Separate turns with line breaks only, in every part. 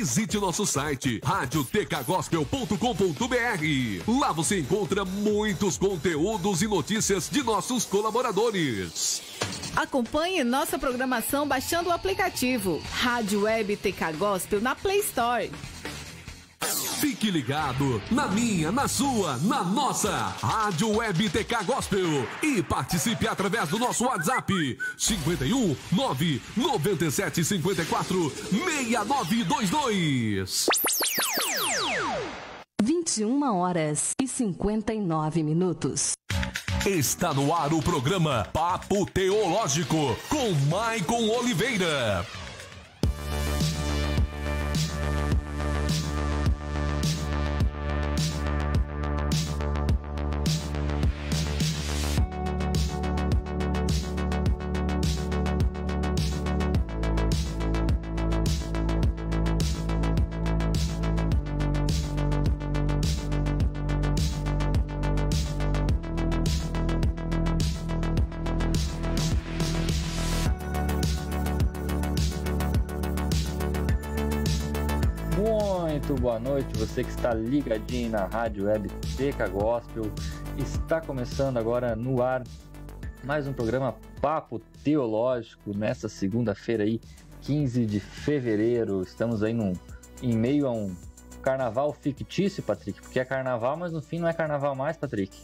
visite nosso site radiotecgospel.com.br. Lá você encontra muitos conteúdos e notícias de nossos colaboradores.
Acompanhe nossa programação baixando o aplicativo Rádio Web TK Gospel na Play Store.
Fique ligado na minha, na sua, na nossa Rádio Web TK Gospel e participe através do nosso WhatsApp 51 997 54 6922.
21h59.
Está no ar o programa Papo Teológico com Maicon Oliveira.
Muito boa noite, você que está ligadinho na Rádio Web TK Gospel. Está começando agora no ar mais um programa Papo Teológico nessa segunda-feira aí, 15 de fevereiro. Estamos aí em meio a um carnaval fictício, Patrick, porque é carnaval, mas no fim não é carnaval mais, Patrick.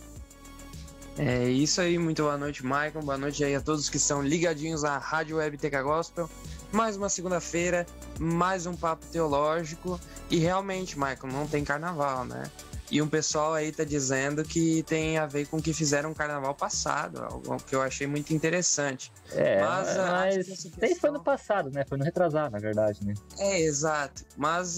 É isso aí, muito boa noite, Maicon. Boa noite aí a todos que estão ligadinhos à Rádio Web TK Gospel. Mais uma segunda-feira, mais um papo teológico. E realmente, Maicon, não tem carnaval, né? E um pessoal aí tá dizendo que tem a ver com o que fizeram no carnaval passado, algo que eu achei muito interessante.
Mas nem foi no passado, né? Foi no retrasado, na verdade, né?
Exato. Mas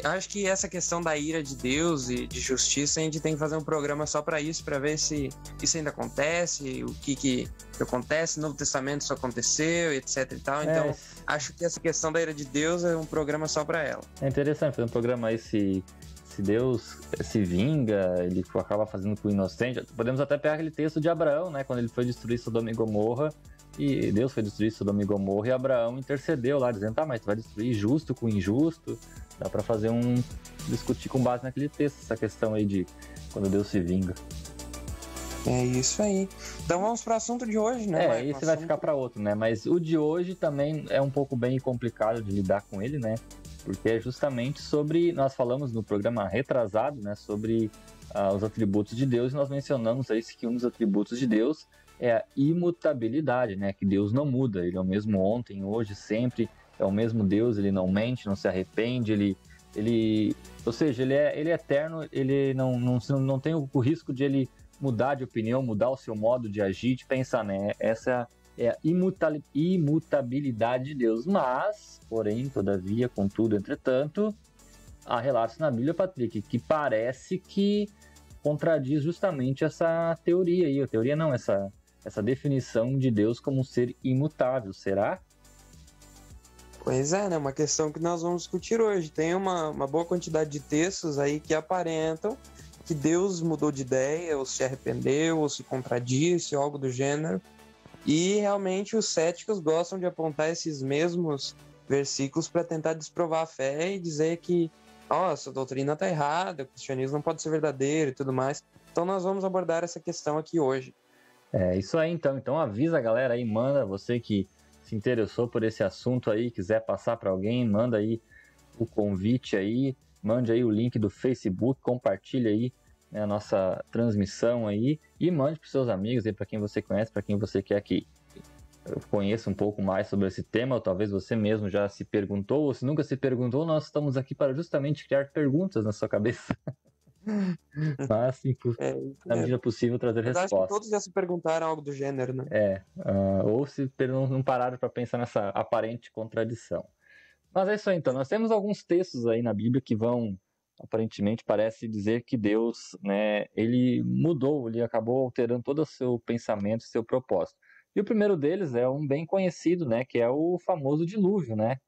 acho que essa questão da ira de Deus e de justiça, a gente tem que fazer um programa só para isso, para ver se isso ainda acontece, o que acontece, no Novo Testamento isso aconteceu, etc e tal. Então, acho que essa questão da ira de Deus é um programa só para ela.
É interessante fazer um programa aí se Deus se vinga, ele acaba fazendo com o inocente. Podemos até pegar aquele texto de Abraão, né? Quando ele foi destruir Sodoma e Gomorra, e Deus foi destruir Sodoma e Gomorra, e Abraão intercedeu lá, dizendo, mas tu vai destruir justo com injusto. Dá pra fazer discutir com base naquele texto, essa questão aí de quando Deus se vinga.
É isso aí. Então vamos pro assunto de hoje, né?
Esse vai ficar para outro, né? Mas o de hoje também é um pouco bem complicado de lidar com ele, né? Porque é justamente sobre, nós falamos no programa retrasado, né, sobre os atributos de Deus, e nós mencionamos aí que um dos atributos de Deus é a imutabilidade, né, que Deus não muda, ele é o mesmo ontem, hoje, sempre, é o mesmo Deus, ele não mente, não se arrepende, ou seja, ele é eterno, ele não tem o risco de ele mudar de opinião, mudar o seu modo de agir, de pensar, né, essa é a imutabilidade de Deus, mas, porém, todavia, contudo, entretanto, há relatos na Bíblia, Patrick, que parece que contradiz justamente essa teoria aí, essa definição de Deus como um ser imutável, será?
Pois é, né, uma questão que nós vamos discutir hoje. Tem uma boa quantidade de textos aí que aparentam que Deus mudou de ideia, ou se arrependeu, ou se contradisse, ou algo do gênero. E realmente os céticos gostam de apontar esses mesmos versículos para tentar desprovar a fé e dizer que essa doutrina está errada, o cristianismo não pode ser verdadeiro e tudo mais. Então nós vamos abordar essa questão aqui hoje.
É isso aí, então. Então avisa a galera aí, manda, você que se interessou por esse assunto aí, quiser passar para alguém, manda aí o convite aí, mande aí o link do Facebook, compartilha aí, né, a nossa transmissão aí, e mande para seus amigos aí, para quem você conhece, para quem você quer que conheça um pouco mais sobre esse tema, ou talvez você mesmo já se perguntou, ou se nunca se perguntou, nós estamos aqui para justamente criar perguntas na sua cabeça. Mas, assim, na medida possível, trazer respostas.
Acho que todos já se perguntaram algo do gênero, né?
Ou se não pararam para pensar nessa aparente contradição. Mas é isso aí, então. Nós temos alguns textos aí na Bíblia que vão, aparentemente, parece dizer que Deus, né, ele mudou, ele acabou alterando todo o seu pensamento, seu propósito. E o primeiro deles é um bem conhecido, né, que é o famoso dilúvio, né?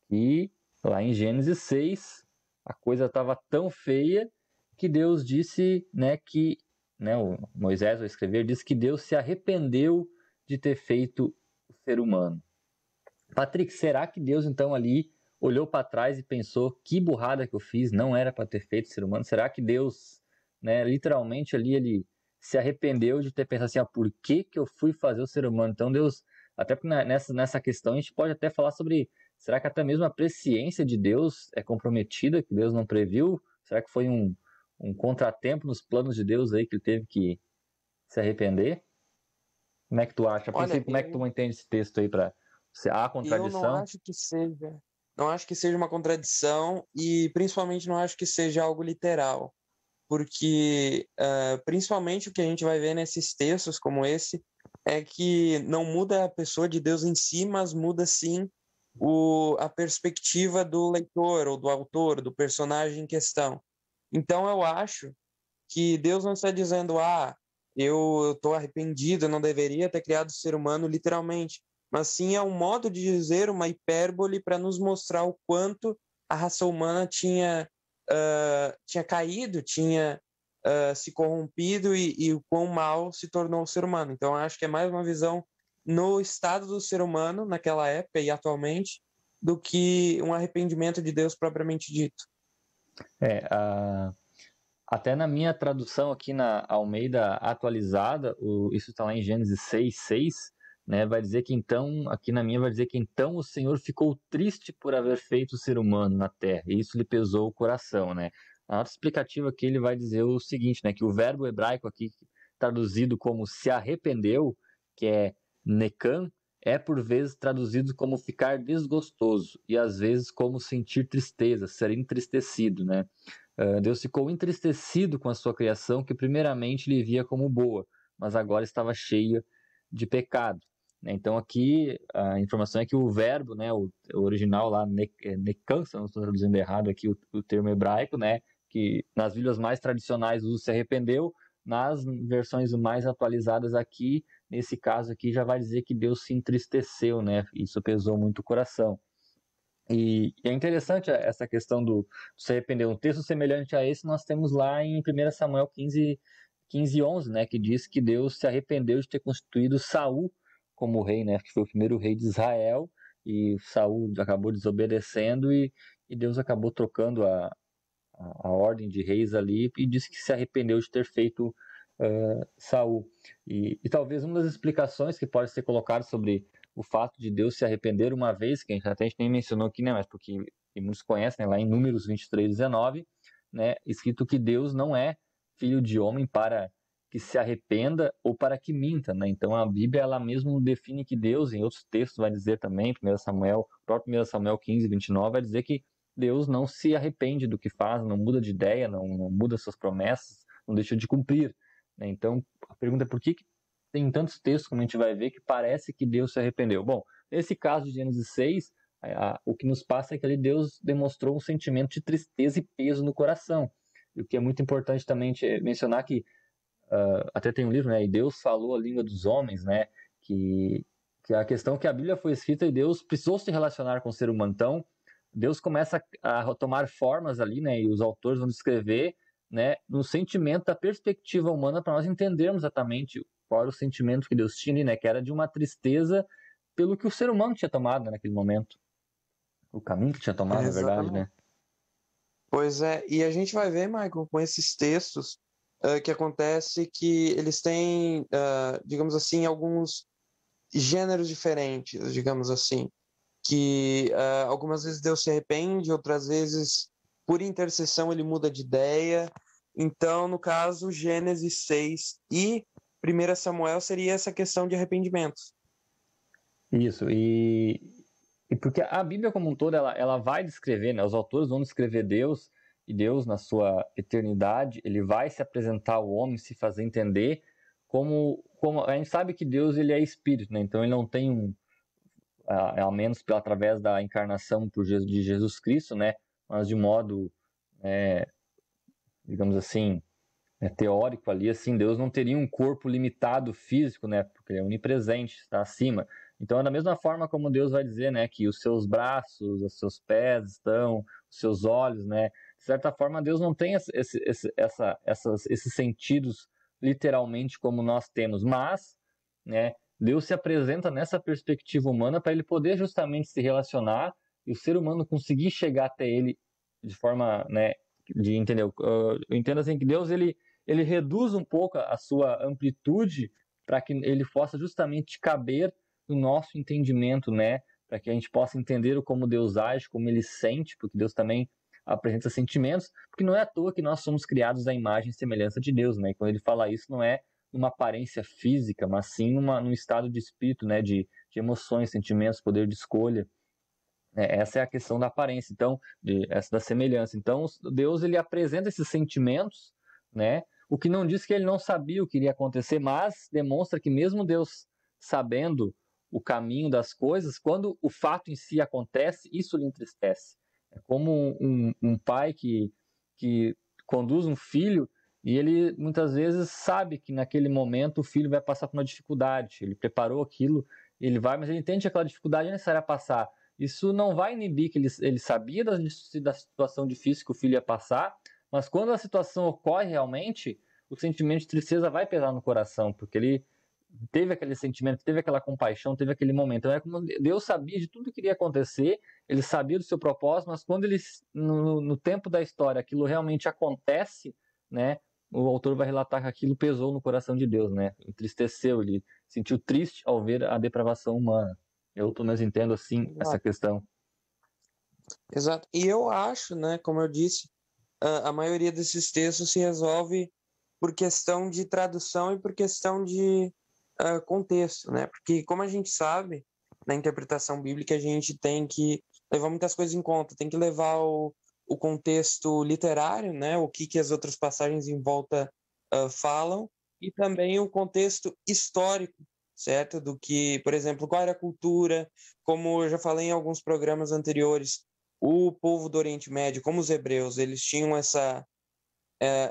E lá em Gênesis 6, a coisa estava tão feia que Deus disse, né, que, né, o Moisés, ao escrever, disse que Deus se arrependeu de ter feito o ser humano. Patrick, será que Deus, então, ali olhou para trás e pensou, que burrada que eu fiz, não era para ter feito ser humano? Será que Deus, né, literalmente ali, ele se arrependeu de ter pensado assim, por que eu fui fazer o ser humano? Então Deus, até nessa questão a gente pode até falar sobre, será que até mesmo a presciência de Deus é comprometida, que Deus não previu? Será que foi um contratempo nos planos de Deus aí que ele teve que se arrepender? Como é que tu acha? A
Olha,
princípio, como é que tu entende esse texto aí para há
eu não
contradição?
acho que seja, não acho que seja uma contradição e principalmente não acho que seja algo literal, porque principalmente o que a gente vai ver nesses textos como esse é que não muda a pessoa de Deus em si, mas muda sim a perspectiva do leitor ou do autor, do personagem em questão. Então eu acho que Deus não está dizendo, eu estou arrependido, eu não deveria ter criado o ser humano literalmente, mas sim é um modo de dizer, uma hipérbole para nos mostrar o quanto a raça humana tinha caído, tinha se corrompido e o quão mal se tornou o ser humano. Então acho que é mais uma visão no estado do ser humano naquela época e atualmente do que um arrependimento de Deus propriamente dito.
Até na minha tradução aqui na Almeida atualizada, isso está lá em Gênesis 6:6, né, vai dizer que então, aqui na minha vai dizer que então o Senhor ficou triste por haver feito o ser humano na terra, e isso lhe pesou o coração, né. A nota explicativa aqui ele vai dizer o seguinte, né, que o verbo hebraico aqui, traduzido como se arrependeu, que é nekan, é por vezes traduzido como ficar desgostoso, e às vezes como sentir tristeza, ser entristecido, né. Deus ficou entristecido com a sua criação, que primeiramente lhe via como boa, mas agora estava cheia de pecado. Então aqui a informação é que o verbo, né, o original lá, nekan, se eu não estou traduzindo errado aqui o termo hebraico, né, que nas Bíblias mais tradicionais usa se arrependeu, nas versões mais atualizadas aqui, nesse caso aqui, já vai dizer que Deus se entristeceu, né, isso pesou muito o coração. E é interessante essa questão do se arrepender. Um texto semelhante a esse nós temos lá em 1 Samuel 15:11, né, que diz que Deus se arrependeu de ter constituído Saul como rei, né, que foi o primeiro rei de Israel, e Saul acabou desobedecendo e Deus acabou trocando a ordem de reis ali e disse que se arrependeu de ter feito Saul. E talvez uma das explicações que pode ser colocada sobre o fato de Deus se arrepender uma vez, que a gente nem mencionou aqui, né, mas porque muitos conhecem, né, lá em Números 23:19, né, escrito que Deus não é filho de homem para que se arrependa ou para que minta, né? Então a Bíblia ela mesmo define que Deus, em outros textos vai dizer também, próprio 1 Samuel 15:29 vai dizer que Deus não se arrepende do que faz, não muda de ideia, não muda suas promessas, não deixa de cumprir, né? Então a pergunta é por que tem tantos textos, como a gente vai ver, que parece que Deus se arrependeu. Bom, nesse caso de Gênesis 6, o que nos passa é que ali Deus demonstrou um sentimento de tristeza e peso no coração. E o que é muito importante também mencionar que, até tem um livro, né, e Deus falou a língua dos homens, né, que a questão é que a Bíblia foi escrita e Deus precisou se relacionar com o ser humano. Então, Deus começa a tomar formas ali, né, e os autores vão descrever, né, no sentimento da perspectiva humana para nós entendermos exatamente qual era o sentimento que Deus tinha, né, que era de uma tristeza pelo que o ser humano tinha tomado, né, naquele momento. O caminho que tinha tomado, na verdade, né?
Pois é, e a gente vai ver, Michael, com esses textos que acontece que eles têm, digamos assim, alguns gêneros diferentes, digamos assim, que algumas vezes Deus se arrepende, outras vezes, por intercessão, ele muda de ideia. Então, no caso, Gênesis 6 e 1 Samuel seria essa questão de arrependimento.
Isso, e porque a Bíblia como um todo, ela vai descrever, né, os autores vão descrever Deus, e Deus na sua eternidade, ele vai se apresentar ao homem, se fazer entender, como a gente sabe que Deus ele é espírito, né, então ele não tem ao menos através da encarnação de Jesus Cristo, né, mas de modo, digamos assim, teórico ali, assim, Deus não teria um corpo limitado físico, né, porque ele é onipresente, está acima. Então, é da mesma forma como Deus vai dizer, né, que os seus braços, os seus pés estão, os seus olhos, né, de certa forma Deus não tem esses sentidos literalmente como nós temos, mas, né, Deus se apresenta nessa perspectiva humana para ele poder justamente se relacionar e o ser humano conseguir chegar até ele de forma, né, de entender. Eu entendo assim que Deus ele reduz um pouco a sua amplitude para que ele possa justamente caber no nosso entendimento, né? Para que a gente possa entender como Deus age, como ele sente, porque Deus também apresenta sentimentos, porque não é à toa que nós somos criados à imagem e semelhança de Deus, né? E quando ele fala isso, não é uma aparência física, mas sim num estado de espírito, né? De emoções, sentimentos, poder de escolha. Essa é a questão da aparência, então, essa da semelhança. Então, Deus ele apresenta esses sentimentos, né? O que não diz que ele não sabia o que iria acontecer, mas demonstra que mesmo Deus sabendo o caminho das coisas, quando o fato em si acontece, isso lhe entristece. É como um pai que conduz um filho e ele muitas vezes sabe que naquele momento o filho vai passar por uma dificuldade. Ele preparou aquilo, ele vai, mas ele entende que aquela dificuldade é necessária passar. Isso não vai inibir que ele sabia da situação difícil que o filho ia passar, mas quando a situação ocorre realmente, o sentimento de tristeza vai pesar no coração, porque ele teve aquele sentimento, teve aquela compaixão, teve aquele momento. Então é como Deus sabia de tudo que iria acontecer, ele sabia do seu propósito, mas quando ele, no tempo da história, aquilo realmente acontece, né, o autor vai relatar que aquilo pesou no coração de Deus, né, entristeceu, ele sentiu triste ao ver a depravação humana. Eu, pelo menos, entendo assim essa questão.
Exato. E eu acho, né, como eu disse, a maioria desses textos se resolve por questão de tradução e por questão de contexto, né? Porque, como a gente sabe, na interpretação bíblica, a gente tem que levar muitas coisas em conta. Tem que levar o contexto literário, né? O que as outras passagens em volta falam, e também o contexto histórico, certo? Do que, por exemplo, qual era a cultura, como eu já falei em alguns programas anteriores, o povo do Oriente Médio, como os hebreus, eles tinham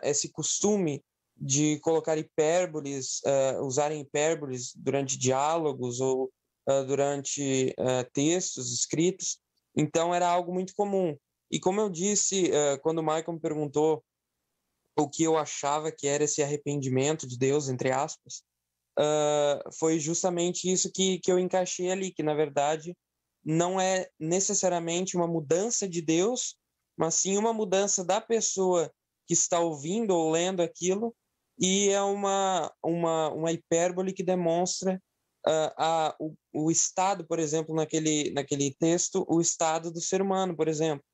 esse costume de colocar hipérboles, usarem hipérboles durante diálogos ou durante textos escritos. Então era algo muito comum. E como eu disse, quando o Michael me perguntou o que eu achava que era esse arrependimento de Deus, entre aspas, foi justamente isso que eu encaixei ali, que na verdade não é necessariamente uma mudança de Deus, mas sim uma mudança da pessoa que está ouvindo ou lendo aquilo, e é uma hipérbole que demonstra o estado, por exemplo, naquele texto, o estado do ser humano, por exemplo.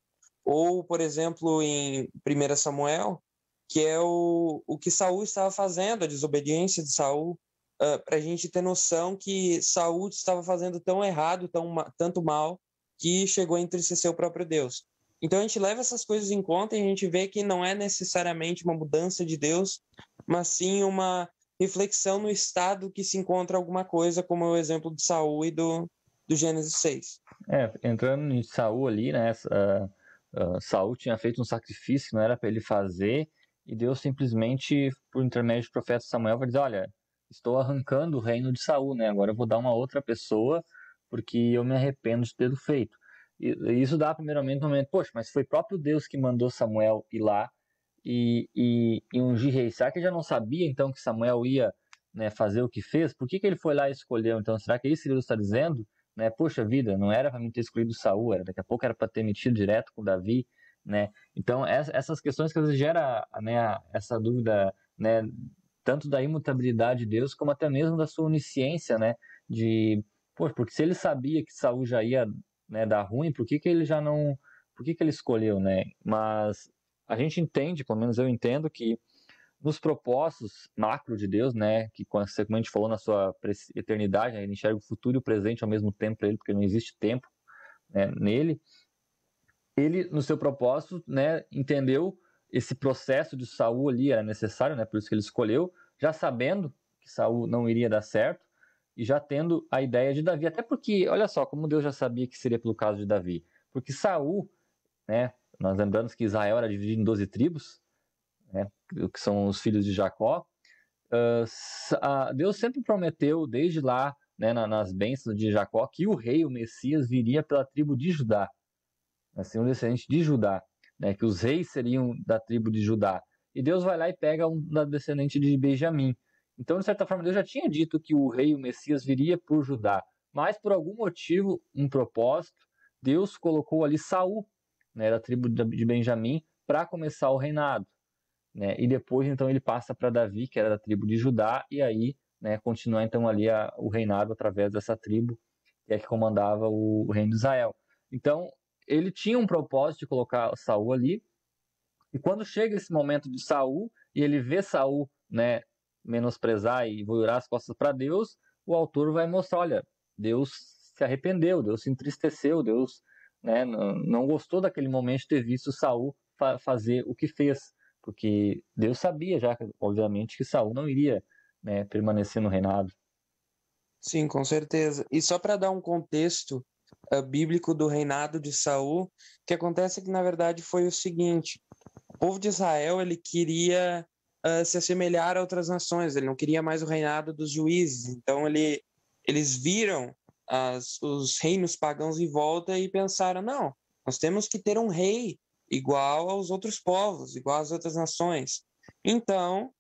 Ou, por exemplo, em 1 Samuel, que é o que Saul estava fazendo, a desobediência de Saul, para a gente ter noção que Saul estava fazendo tão errado, tanto mal, que chegou a entristecer o próprio Deus. Então a gente leva essas coisas em conta e a gente vê que não é necessariamente uma mudança de Deus, mas sim uma reflexão no estado que se encontra alguma coisa, como o exemplo de Saul e do Gênesis 6.
Entrando em Saul ali, né, Saul tinha feito um sacrifício que não era para ele fazer, e Deus simplesmente, por intermédio do profeta Samuel, vai dizer, olha, estou arrancando o reino de Saul, né, agora eu vou dar uma outra pessoa, porque eu me arrependo de ter feito. E isso dá primeiramente um momento, poxa, mas foi próprio Deus que mandou Samuel ir lá e ungir rei. Será que ele já não sabia então que Samuel ia, né, fazer o que fez? Por que ele foi lá e escolheu? Então, será que é isso que Deus está dizendo? Né? Poxa vida, não era para mim ter escolhido Saul, daqui a pouco era para ter metido direto com Davi, né? Então, essas questões que às vezes gera, né, essa dúvida, né, tanto da imutabilidade de Deus, como até mesmo da sua onisciência, né? Poxa, porque se ele sabia que Saul já ia, né, dar ruim, por que ele já não... Por que ele escolheu, né? Mas a gente entende, pelo menos eu entendo, que nos propósitos macro de Deus, né, que como a gente falou na sua eternidade, né, ele enxerga o futuro e o presente ao mesmo tempo para ele, porque não existe tempo, né, nele. Ele, no seu propósito, né, entendeu esse processo de Saul ali era necessário, né, por isso que ele escolheu, já sabendo que Saul não iria dar certo e já tendo a ideia de Davi, até porque, olha só, como Deus já sabia que seria pelo caso de Davi, porque Saul, né, nós lembramos que Israel era dividido em 12 tribos, né, que são os filhos de Jacó. Deus sempre prometeu, desde lá, né, nas bênçãos de Jacó, que o rei, o Messias, viria pela tribo de Judá, assim, um descendente de Judá, né, que os reis seriam da tribo de Judá. E Deus vai lá e pega um descendente de Benjamim. Então, de certa forma, Deus já tinha dito que o rei, o Messias, viria por Judá, mas por algum motivo, um propósito, Deus colocou ali Saul, né, da tribo de Benjamim, para começar o reinado, né? E depois, então, ele passa para Davi, que era da tribo de Judá, e aí, né, continua então ali o reinado através dessa tribo, que é que comandava o reino de Israel. Então, ele tinha um propósito de colocar Saul ali, e quando chega esse momento de Saul, e ele vê Saul, né, menosprezar e virar as costas para Deus, o autor vai mostrar, olha, Deus se arrependeu, Deus se entristeceu, Deus, né, não gostou daquele momento de ter visto Saul fazer o que fez, porque Deus sabia já, obviamente, que Saul não iria, né, permanecer no reinado.
Sim, com certeza. E só para dar um contexto bíblico do reinado de Saul, o que acontece é que, na verdade, foi o seguinte: o povo de Israel, ele queria se assemelhar a outras nações, ele não queria mais o reinado dos juízes. Então, eles viram os reinos pagãos em volta e pensaram, não, nós temos que ter um rei igual aos outros povos, igual às outras nações. Então,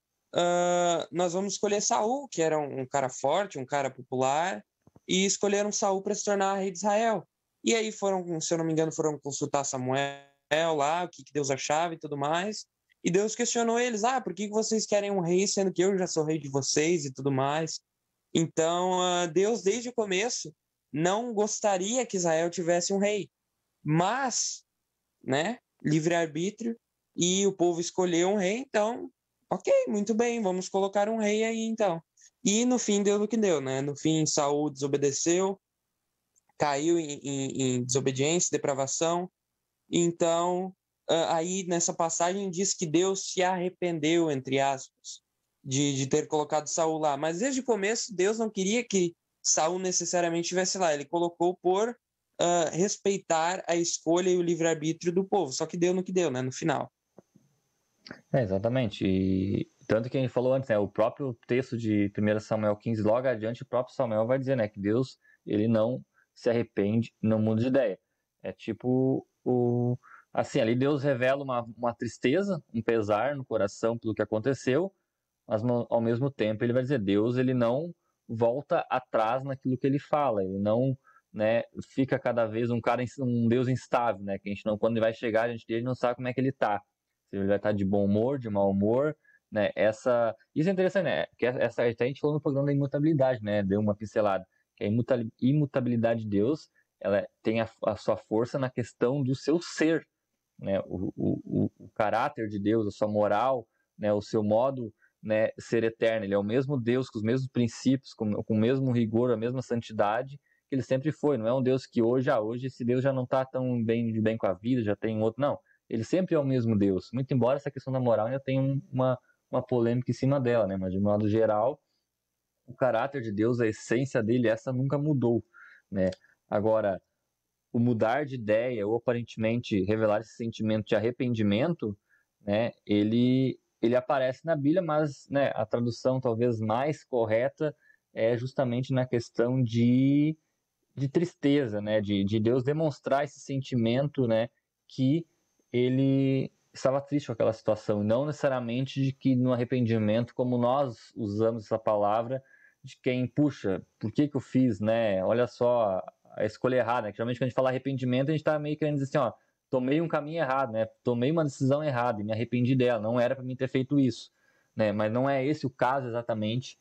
nós vamos escolher Saul, que era um cara forte, um cara popular, e escolheram Saul para se tornar rei de Israel. E aí foram, se eu não me engano, foram consultar Samuel lá, o que Deus achava e tudo mais. E Deus questionou eles, por que vocês querem um rei, sendo que eu já sou rei de vocês e tudo mais? Então, Deus, desde o começo, não gostaria que Israel tivesse um rei. Mas, né, livre-arbítrio, e o povo escolheu um rei, então, ok, muito bem, vamos colocar um rei aí, então. E no fim deu no que deu, né? No fim, Saul desobedeceu, caiu em desobediência, depravação. Então, aí nessa passagem diz que Deus se arrependeu, entre aspas, de ter colocado Saul lá. Mas desde o começo, Deus não queria que Saul necessariamente estivesse lá. Ele colocou por respeitar a escolha e o livre-arbítrio do povo. Só que deu no que deu, né? No final.
Exatamente. E tanto que a gente falou antes, né? O próprio texto de 1 Samuel 15, logo adiante, o próprio Samuel vai dizer, né? Que Deus, ele não se arrepende, não muda de ideia. É tipo assim, ali Deus revela uma tristeza, um pesar no coração pelo que aconteceu, mas ao mesmo tempo ele vai dizer, Deus, ele não volta atrás naquilo que ele fala, ele não, né, fica cada vez um Deus instável, né, que a gente não, quando ele vai chegar, a gente não sabe como é que ele tá, se ele vai estar de bom humor, de mau humor, né, isso é interessante, né, que essa a gente falou no programa da imutabilidade, né, deu uma pincelada, que a imutabilidade de Deus, ela tem a sua força na questão do seu ser, né, o caráter de Deus, a sua moral, né, o seu modo, né, ser eterno. Ele é o mesmo Deus, com os mesmos princípios, com o mesmo rigor, a mesma santidade que ele sempre foi. Não é um Deus que hoje esse Deus já não está tão de bem com a vida, já tem outro. Não, ele sempre é o mesmo Deus. Muito embora essa questão da moral ainda tenha uma polêmica em cima dela, né, mas de modo geral, o caráter de Deus, a essência dele, essa nunca mudou, né. Agora, o mudar de ideia ou aparentemente revelar esse sentimento de arrependimento, né, ele aparece na Bíblia, mas, né, a tradução talvez mais correta é justamente na questão de tristeza, né, de Deus demonstrar esse sentimento, né, que ele estava triste com aquela situação, não necessariamente de que no arrependimento, como nós usamos essa palavra, de quem, puxa, por que eu fiz, né, olha só a escolha errada, né? Geralmente quando a gente fala arrependimento, a gente está meio querendo dizer assim, ó, tomei um caminho errado, né? Tomei uma decisão errada e me arrependi dela, não era para mim ter feito isso, né? Mas não é esse o caso exatamente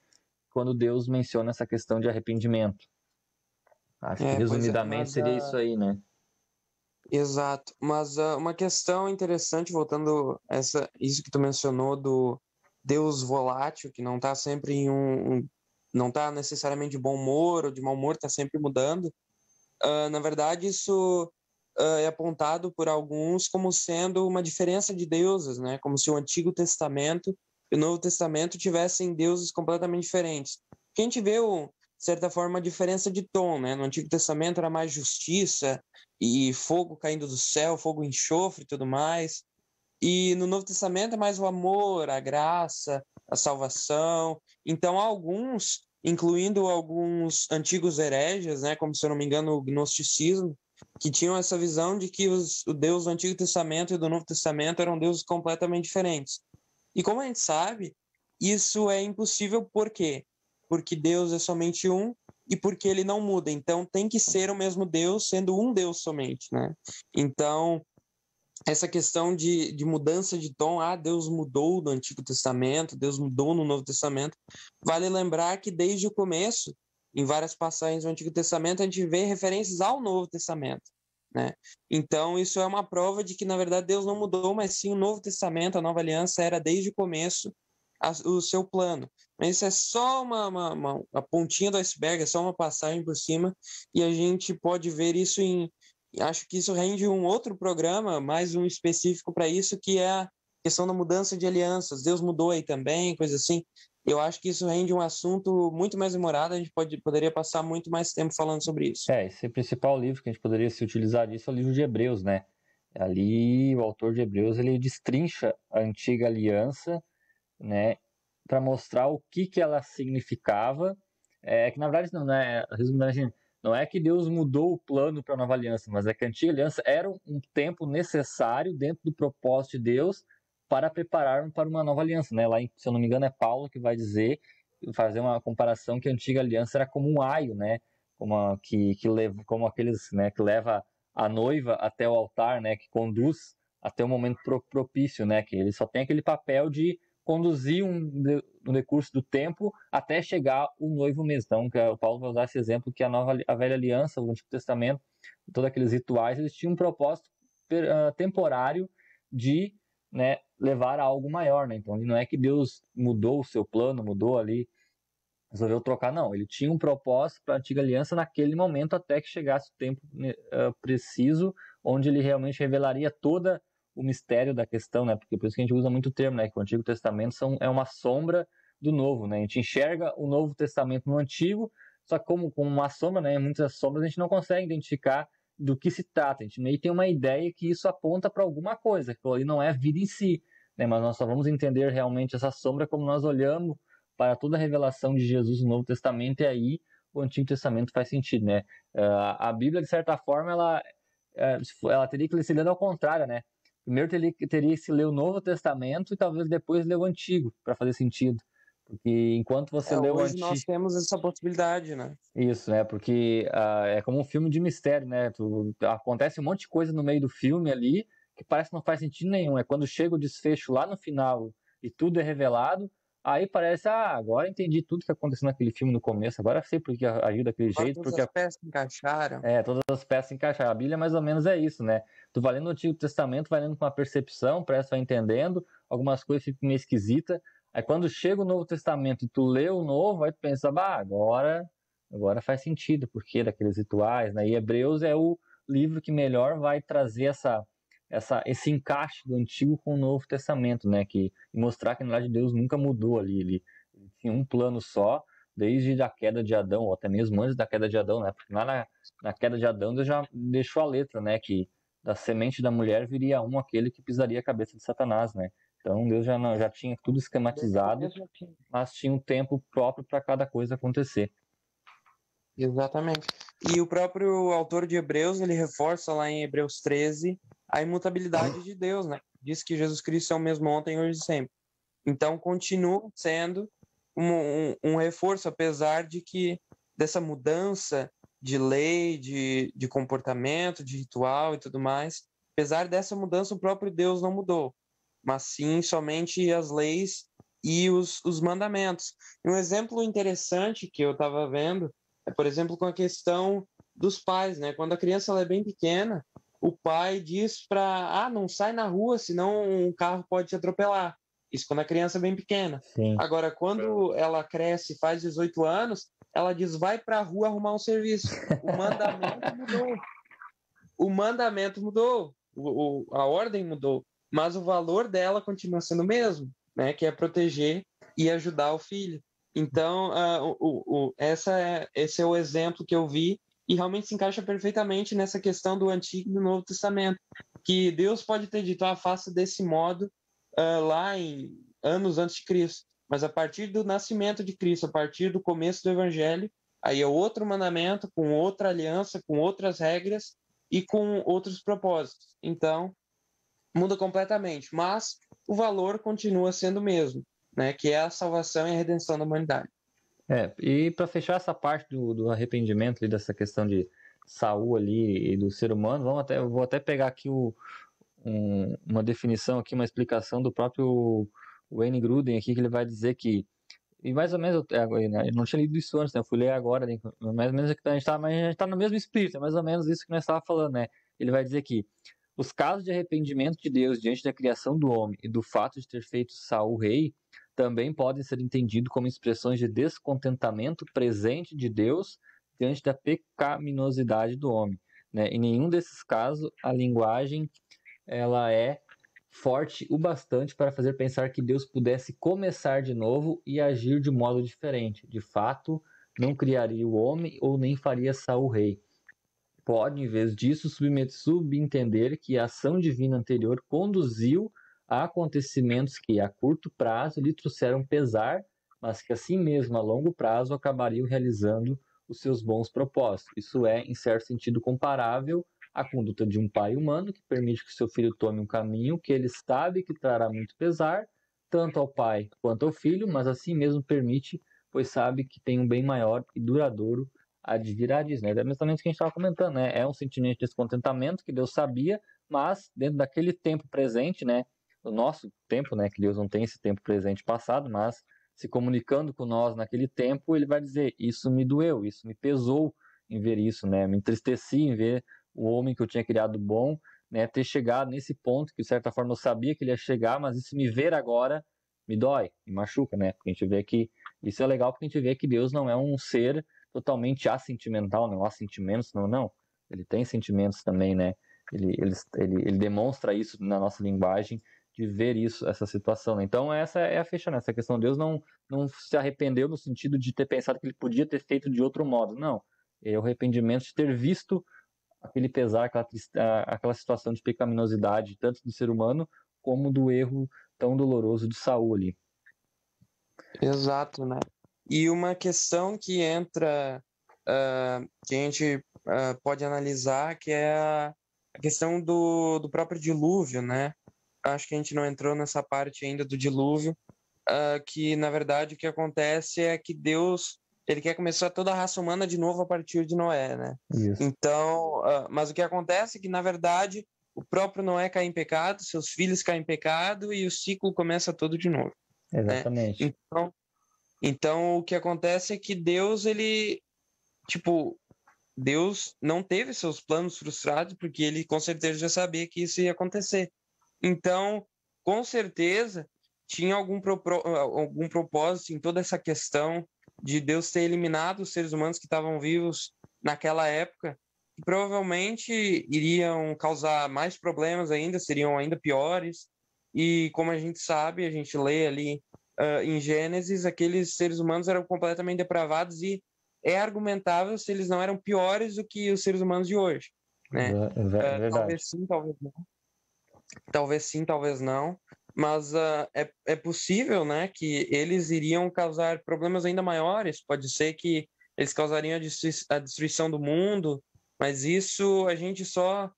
quando Deus menciona essa questão de arrependimento. Acho que resumidamente seria isso aí, né?
Exato, mas uma questão interessante, voltando a isso que tu mencionou do Deus volátil, que não está sempre em não está necessariamente de bom humor ou de mau humor, está sempre mudando. Na verdade, isso é apontado por alguns como sendo uma diferença de deuses, né? Como se o Antigo Testamento e o Novo Testamento tivessem deuses completamente diferentes. Porque a gente vê, de certa forma, uma diferença de tom, né? No Antigo Testamento era mais justiça e fogo caindo do céu, fogo enxofre e tudo mais. E no Novo Testamento é mais o amor, a graça, a salvação. Então, alguns, incluindo alguns antigos hereges, né, como, se eu não me engano, o gnosticismo, que tinham essa visão de que o Deus do Antigo Testamento e do Novo Testamento eram deuses completamente diferentes. E como a gente sabe, isso é impossível. Por quê? Porque Deus é somente um e porque ele não muda. Então tem que ser o mesmo Deus, sendo um Deus somente, né? Então, essa questão de mudança de tom, Deus mudou no Antigo Testamento, Deus mudou no Novo Testamento, vale lembrar que desde o começo, em várias passagens do Antigo Testamento, a gente vê referências ao Novo Testamento, né? Então, isso é uma prova de que, na verdade, Deus não mudou, mas sim o Novo Testamento, a Nova Aliança, era desde o começo o seu plano. Mas isso é só uma pontinha do iceberg, é só uma passagem por cima, e a gente pode ver isso acho que isso rende um outro programa, mais um específico para isso, que é a questão da mudança de alianças. Deus mudou aí também, coisa assim. Eu acho que isso rende um assunto muito mais demorado, a gente poderia passar muito mais tempo falando sobre isso.
Esse é o principal livro que a gente poderia se utilizar disso, é o livro de Hebreus, né? Ali, o autor de Hebreus, ele destrincha a antiga aliança, né, para mostrar o que ela significava. Que na verdade não é que Deus mudou o plano para a nova aliança, mas é que a antiga aliança era um tempo necessário dentro do propósito de Deus para preparar para uma nova aliança, né? Lá, se eu não me engano, é Paulo que vai fazer uma comparação que a antiga aliança era como um aio, né? Como aqueles, né, que leva a noiva até o altar, né, que conduz até o momento propício, né, que ele só tem aquele papel de conduzir no decurso do tempo até chegar o noivo mesmo. Então, o Paulo vai usar esse exemplo que a velha aliança, o Antigo Testamento, todos aqueles rituais, eles tinham um propósito temporário de, né, levar a algo maior, né? Então, não é que Deus mudou o seu plano, mudou ali, resolveu trocar, não. Ele tinha um propósito para a antiga aliança naquele momento até que chegasse o tempo preciso, onde ele realmente revelaria toda o mistério da questão, né? Porque por isso que a gente usa muito o termo, né? Que o Antigo Testamento é uma sombra do Novo, né? A gente enxerga o Novo Testamento no Antigo, só que como uma sombra, né? Muitas sombras a gente não consegue identificar do que se trata. A gente meio tem uma ideia que isso aponta para alguma coisa, que ali não é a vida em si, né? Mas nós só vamos entender realmente essa sombra como nós olhamos para toda a revelação de Jesus no Novo Testamento, e aí o Antigo Testamento faz sentido, né? A Bíblia, de certa forma, ela teria que ser lida ao contrário, né? Primeiro teria que se ler o Novo Testamento e talvez depois ler o Antigo, para fazer sentido. Porque enquanto você lê o Antigo...
Hoje nós temos essa possibilidade, né?
Isso, né? Porque é como um filme de mistério, né? Acontece um monte de coisa no meio do filme ali que parece que não faz sentido nenhum. É quando chega o desfecho lá no final e tudo é revelado, aí parece, agora entendi tudo que aconteceu naquele filme no começo, agora sei porque agiu daquele jeito.
Todas
porque
as peças encaixaram.
Todas as peças encaixaram. A Bíblia mais ou menos é isso, né? Tu vai lendo o Antigo Testamento, vai lendo com uma percepção, parece que vai entendendo, algumas coisas ficam meio esquisitas. Aí quando chega o Novo Testamento e tu lê o Novo, aí tu pensa, agora faz sentido, porque daqueles rituais, né? E Hebreus é o livro que melhor vai trazer esse encaixe do Antigo com o Novo Testamento, né? E mostrar que, na verdade, Deus nunca mudou ali. Ele tinha um plano só, desde a queda de Adão, ou até mesmo antes da queda de Adão, né? Porque lá na queda de Adão, Deus já deixou a letra, né? Que da semente da mulher viria aquele que pisaria a cabeça de Satanás, né? Então Deus já tinha tudo esquematizado, mas tinha um tempo próprio para cada coisa acontecer.
Exatamente. E o próprio autor de Hebreus, ele reforça lá em Hebreus 13 a imutabilidade de Deus, né? Diz que Jesus Cristo é o mesmo ontem, hoje e sempre. Então continua sendo um reforço, apesar de que dessa mudança de lei, de comportamento, de ritual e tudo mais, apesar dessa mudança, o próprio Deus não mudou, mas sim somente as leis e os mandamentos. E um exemplo interessante que eu estava vendo é, por exemplo, com a questão dos pais, né? Quando a criança ela é bem pequena, o pai diz para, não sai na rua, senão um carro pode te atropelar. Isso quando a criança é bem pequena.
Sim.
Agora, quando ela cresce, faz 18 anos, ela diz, vai para a rua arrumar um serviço. O mandamento mudou. O mandamento mudou. A ordem mudou. Mas o valor dela continua sendo o mesmo, né? Que é proteger e ajudar o filho. Então, esse é o exemplo que eu vi e realmente se encaixa perfeitamente nessa questão do Antigo e do Novo Testamento, que Deus pode ter dito, faça desse modo lá em anos antes de Cristo, mas a partir do nascimento de Cristo, a partir do começo do Evangelho, aí é outro mandamento, com outra aliança, com outras regras e com outros propósitos. Então, muda completamente, mas o valor continua sendo o mesmo, né, que é a salvação e a redenção da humanidade.
E para fechar essa parte do arrependimento ali, dessa questão de Saul ali e do ser humano, eu vou até pegar aqui uma definição aqui, uma explicação do próprio Wayne Grudem aqui, que ele vai dizer que, e mais ou menos, eu não tinha lido isso antes, né? Eu fui ler agora, né? Mais ou menos a gente está no mesmo espírito, é mais ou menos isso que nós estávamos falando, né? Ele vai dizer que os casos de arrependimento de Deus diante da criação do homem e do fato de ter feito Saul rei também podem ser entendidos como expressões de descontentamento presente de Deus diante da pecaminosidade do homem, né? Em nenhum desses casos a linguagem ela é forte o bastante para fazer pensar que Deus pudesse começar de novo e agir de modo diferente. De fato, não criaria o homem ou nem faria Saul rei. Pode, em vez disso, subentender que a ação divina anterior conduziu a acontecimentos que, a curto prazo, lhe trouxeram pesar, mas que, assim mesmo, a longo prazo, acabariam realizando os seus bons propósitos. Isso é, em certo sentido, comparável à conduta de um pai humano que permite que seu filho tome um caminho que ele sabe que trará muito pesar, tanto ao pai quanto ao filho, mas assim mesmo permite, pois sabe que tem um bem maior e duradouro a de virar disso, né? É exatamente o que a gente estava comentando, né? É um sentimento de descontentamento que Deus sabia, mas dentro daquele tempo presente, né? O nosso tempo, né? Que Deus não tem esse tempo presente passado, mas se comunicando com nós naquele tempo, ele vai dizer: isso me doeu, isso me pesou em ver isso, né? Me entristeci em ver o homem que eu tinha criado bom, né? Ter chegado nesse ponto que de certa forma eu sabia que ele ia chegar, mas isso me ver agora me dói, me machuca, né? Porque a gente vê que isso é legal, porque a gente vê que Deus não é um ser totalmente assentimental, não há sentimentos, não. Ele tem sentimentos também, né? Ele demonstra isso na nossa linguagem, de ver isso, essa situação, né? Então essa é a fecha, né? Essa questão, Deus não se arrependeu no sentido de ter pensado que ele podia ter feito de outro modo, não. É o arrependimento de ter visto aquele pesar, aquela situação de pecaminosidade, tanto do ser humano, como do erro tão doloroso de Saul ali.
Exato, né? E uma questão que entra, que a gente pode analisar, que é a questão do próprio dilúvio, né? Acho que a gente não entrou nessa parte ainda do dilúvio, que na verdade o que acontece é que Deus, ele quer começar toda a raça humana de novo a partir de Noé, né?
Isso.
Então, mas o que acontece é que na verdade o próprio Noé cai em pecado, seus filhos caem em pecado e o ciclo começa todo de novo.
Exatamente.
Né? Então, o que acontece é que Deus, Deus não teve seus planos frustrados, porque ele com certeza já sabia que isso ia acontecer. Então, com certeza, tinha algum propósito em toda essa questão de Deus ter eliminado os seres humanos que estavam vivos naquela época, que provavelmente iriam causar mais problemas ainda, seriam ainda piores. E como a gente sabe, a gente lê ali em Gênesis, aqueles seres humanos eram completamente depravados e é argumentável se eles não eram piores do que os seres humanos de hoje, né?
Verdade.
Talvez sim, talvez não. Talvez sim, talvez não. Mas é possível, né, que eles iriam causar problemas ainda maiores. Pode ser que eles causariam a destruição do mundo, mas isso a gente só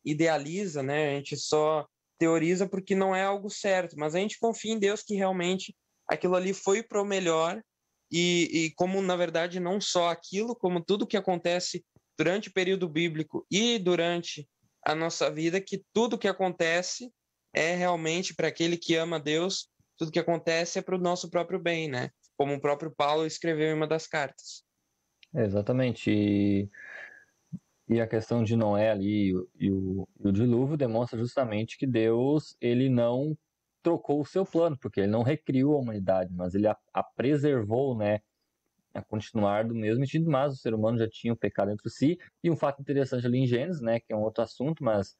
idealiza, né? A gente só teoriza porque não é algo certo, mas a gente confia em Deus que realmente aquilo ali foi para o melhor e como na verdade não só aquilo, como tudo que acontece durante o período bíblico e durante a nossa vida, que tudo que acontece é realmente para aquele que ama Deus, tudo que acontece é para o nosso próprio bem, né? Como o próprio Paulo escreveu em uma das cartas.
Exatamente. E a questão de Noé ali e o dilúvio demonstra justamente que Deus, ele não trocou o seu plano, porque ele não recriou a humanidade, mas ele a preservou, né, a continuar do mesmo sentido, mas o ser humano já tinha o pecado entre si. E um fato interessante ali em Gênesis, né, que é um outro assunto, mas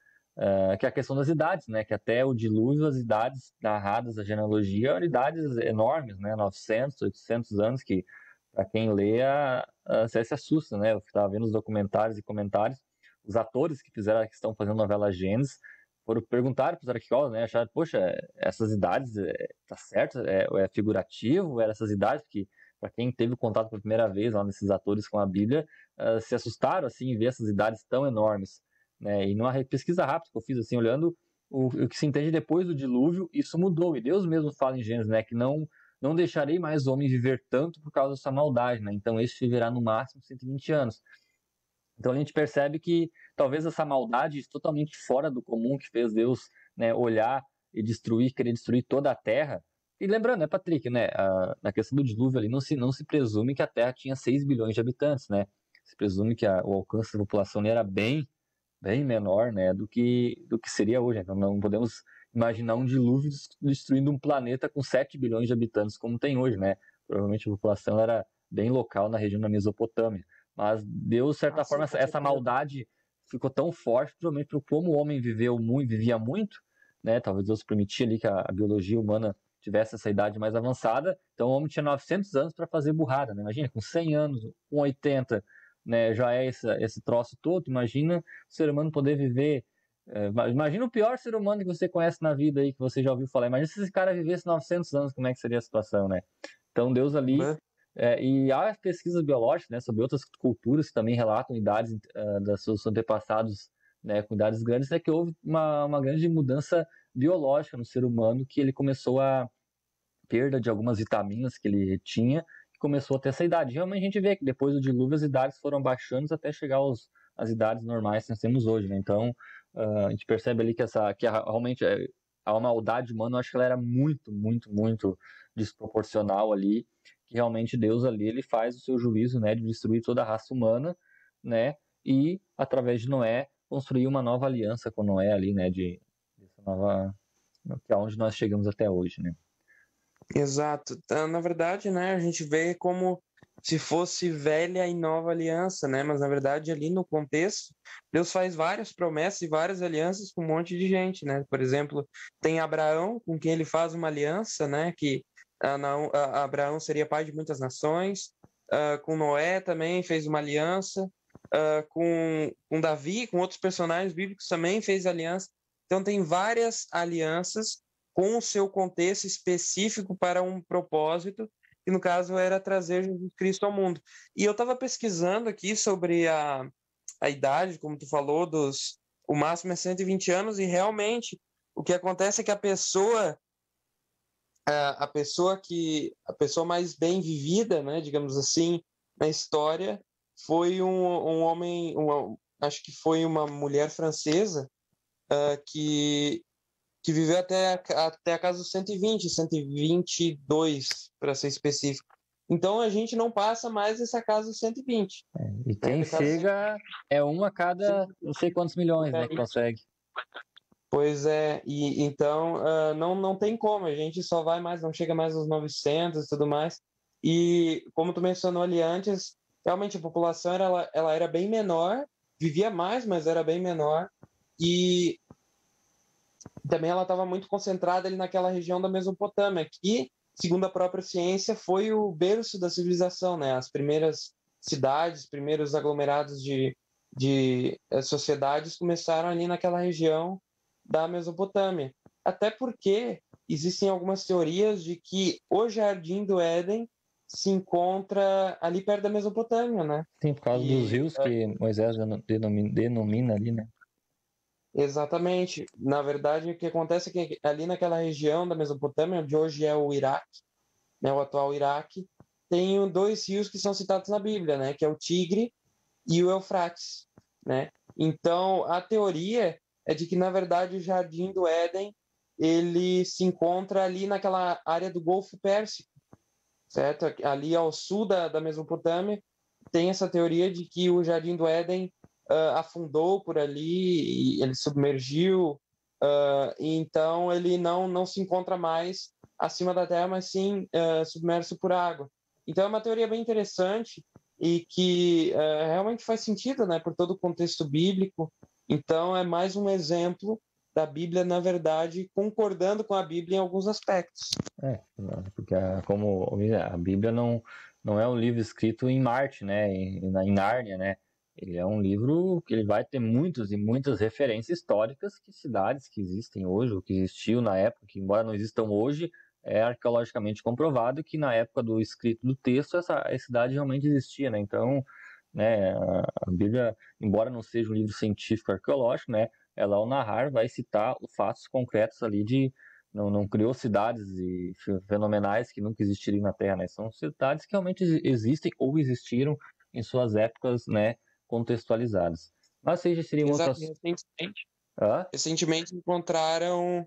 que é a questão das idades, né, que até o dilúvio, as idades narradas da genealogia eram idades enormes, né, 900, 800 anos, que para quem lê, você se assusta, né? Eu estava vendo os documentários e comentários, os atores que estão fazendo a novela Gênesis, foram perguntar para os arqueólogos, né? Acharam, poxa, essas idades, tá certo? É figurativo? Eram essas idades? Porque para quem teve contato pela primeira vez lá nesses atores com a Bíblia, se assustaram, assim, em ver essas idades tão enormes, né? E numa pesquisa rápida que eu fiz, assim, olhando o que se entende depois do dilúvio, isso mudou. E Deus mesmo fala em Gênesis, né? Que não não deixarei mais o homem viver tanto por causa dessa maldade, né? Então este viverá no máximo 120 anos. Então a gente percebe que talvez essa maldade totalmente fora do comum que fez Deus, né, olhar e destruir, querer destruir toda a Terra. E lembrando, né, Patrick, né, na questão do dilúvio ali, não se presume que a Terra tinha 6 bilhões de habitantes, né? Se presume que o alcance da população era bem menor, né, do que seria hoje. Então não podemos imaginar um dilúvio destruindo um planeta com 7 bilhões de habitantes como tem hoje, né? Provavelmente a população era bem local na região da Mesopotâmia. Mas Deus, de certa forma, essa maldade ficou tão forte, provavelmente por como o homem vivia muito, né? Talvez Deus permitia ali que a biologia humana tivesse essa idade mais avançada. Então o homem tinha 900 anos para fazer burrada, né? Imagina, com 100 anos, com 80, né? Já é esse troço todo. Imagina o ser humano poder viver. Imagina o pior ser humano que você conhece na vida aí, que você já ouviu falar. Imagina se esse cara vivesse 900 anos, como é que seria a situação, né? Então Deus ali... e há pesquisas biológicas, né, sobre outras culturas que também relatam idades dos seus antepassados, né, com idades grandes, é que houve uma grande mudança biológica no ser humano, que ele começou a perda de algumas vitaminas que ele tinha, e começou a ter essa idade. Realmente a gente vê que depois do dilúvio as idades foram baixando até chegar às idades normais que nós temos hoje, né? Então a gente percebe ali que realmente a maldade humana, eu acho que ela era muito, muito, muito desproporcional ali, que realmente Deus ali ele faz o seu juízo, né, de destruir toda a raça humana, né, e através de Noé construir uma nova aliança com Noé ali, né, dessa nova, que é onde nós chegamos até hoje, né.
Exato. Na verdade, né, a gente vê como se fosse velha e nova aliança, né, mas na verdade ali no contexto, Deus faz várias promessas e várias alianças com um monte de gente, né. Por exemplo, tem Abraão, com quem ele faz uma aliança, né, que Abraão seria pai de muitas nações. Com Noé também fez uma aliança. Com Davi, com outros personagens bíblicos também fez aliança. Então tem várias alianças com o seu contexto específico para um propósito, que no caso era trazer Jesus Cristo ao mundo. E eu estava pesquisando aqui sobre a idade, como tu falou, o máximo é 120 anos, e realmente o que acontece é que a pessoa mais bem vivida, né, digamos assim, na história, foi um homem, acho que foi uma mulher francesa, que viveu até a casa dos 122, para ser específico. Então a gente não passa mais essa casa dos 120.
E quem chega é um a cada não sei quantos milhões, né, que consegue.
Pois é, e então não tem como, a gente só vai mais, não chega mais aos 900 e tudo mais. E como tu mencionou ali antes, realmente a população ela era bem menor, vivia mais, mas era bem menor, e também ela estava muito concentrada ali naquela região da Mesopotâmia, que, segundo a própria ciência, foi o berço da civilização, né? As primeiras cidades, primeiros aglomerados de sociedades começaram ali naquela região da Mesopotâmia. Até porque existem algumas teorias de que o Jardim do Éden se encontra ali perto da Mesopotâmia, né?
Sim, por causa dos rios que Moisés denomina ali, né?
Exatamente. Na verdade, o que acontece é que ali naquela região da Mesopotâmia, onde hoje é o Iraque, né, o atual Iraque, tem dois rios que são citados na Bíblia, né? Que é o Tigre e o Eufrates, né? Então, a teoria é de que, na verdade, o Jardim do Éden ele se encontra ali naquela área do Golfo Pérsico, certo? Ali ao sul da Mesopotâmia, tem essa teoria de que o Jardim do Éden afundou por ali, e ele submergiu, e então ele não se encontra mais acima da terra, mas sim submerso por água. Então é uma teoria bem interessante e que realmente faz sentido, né, por todo o contexto bíblico. Então é mais um exemplo da Bíblia, na verdade, concordando com a Bíblia em alguns aspectos.
Porque como a Bíblia não é um livro escrito em Marte, né, em Nárnia, né? Ele é um livro que ele vai ter muitas e muitas referências históricas que cidades que existem hoje, ou que existiu na época, que embora não existam hoje, é arqueologicamente comprovado que na época do escrito do texto essa cidade realmente existia, né? Então, né, a Bíblia, embora não seja um livro científico arqueológico, né, ela ao narrar vai citar os fatos concretos ali não criou cidades fenomenais que nunca existiriam na Terra, né? São cidades que realmente existem ou existiram em suas épocas, né, contextualizadas. Mas seja, seriam outras...
Recentemente encontraram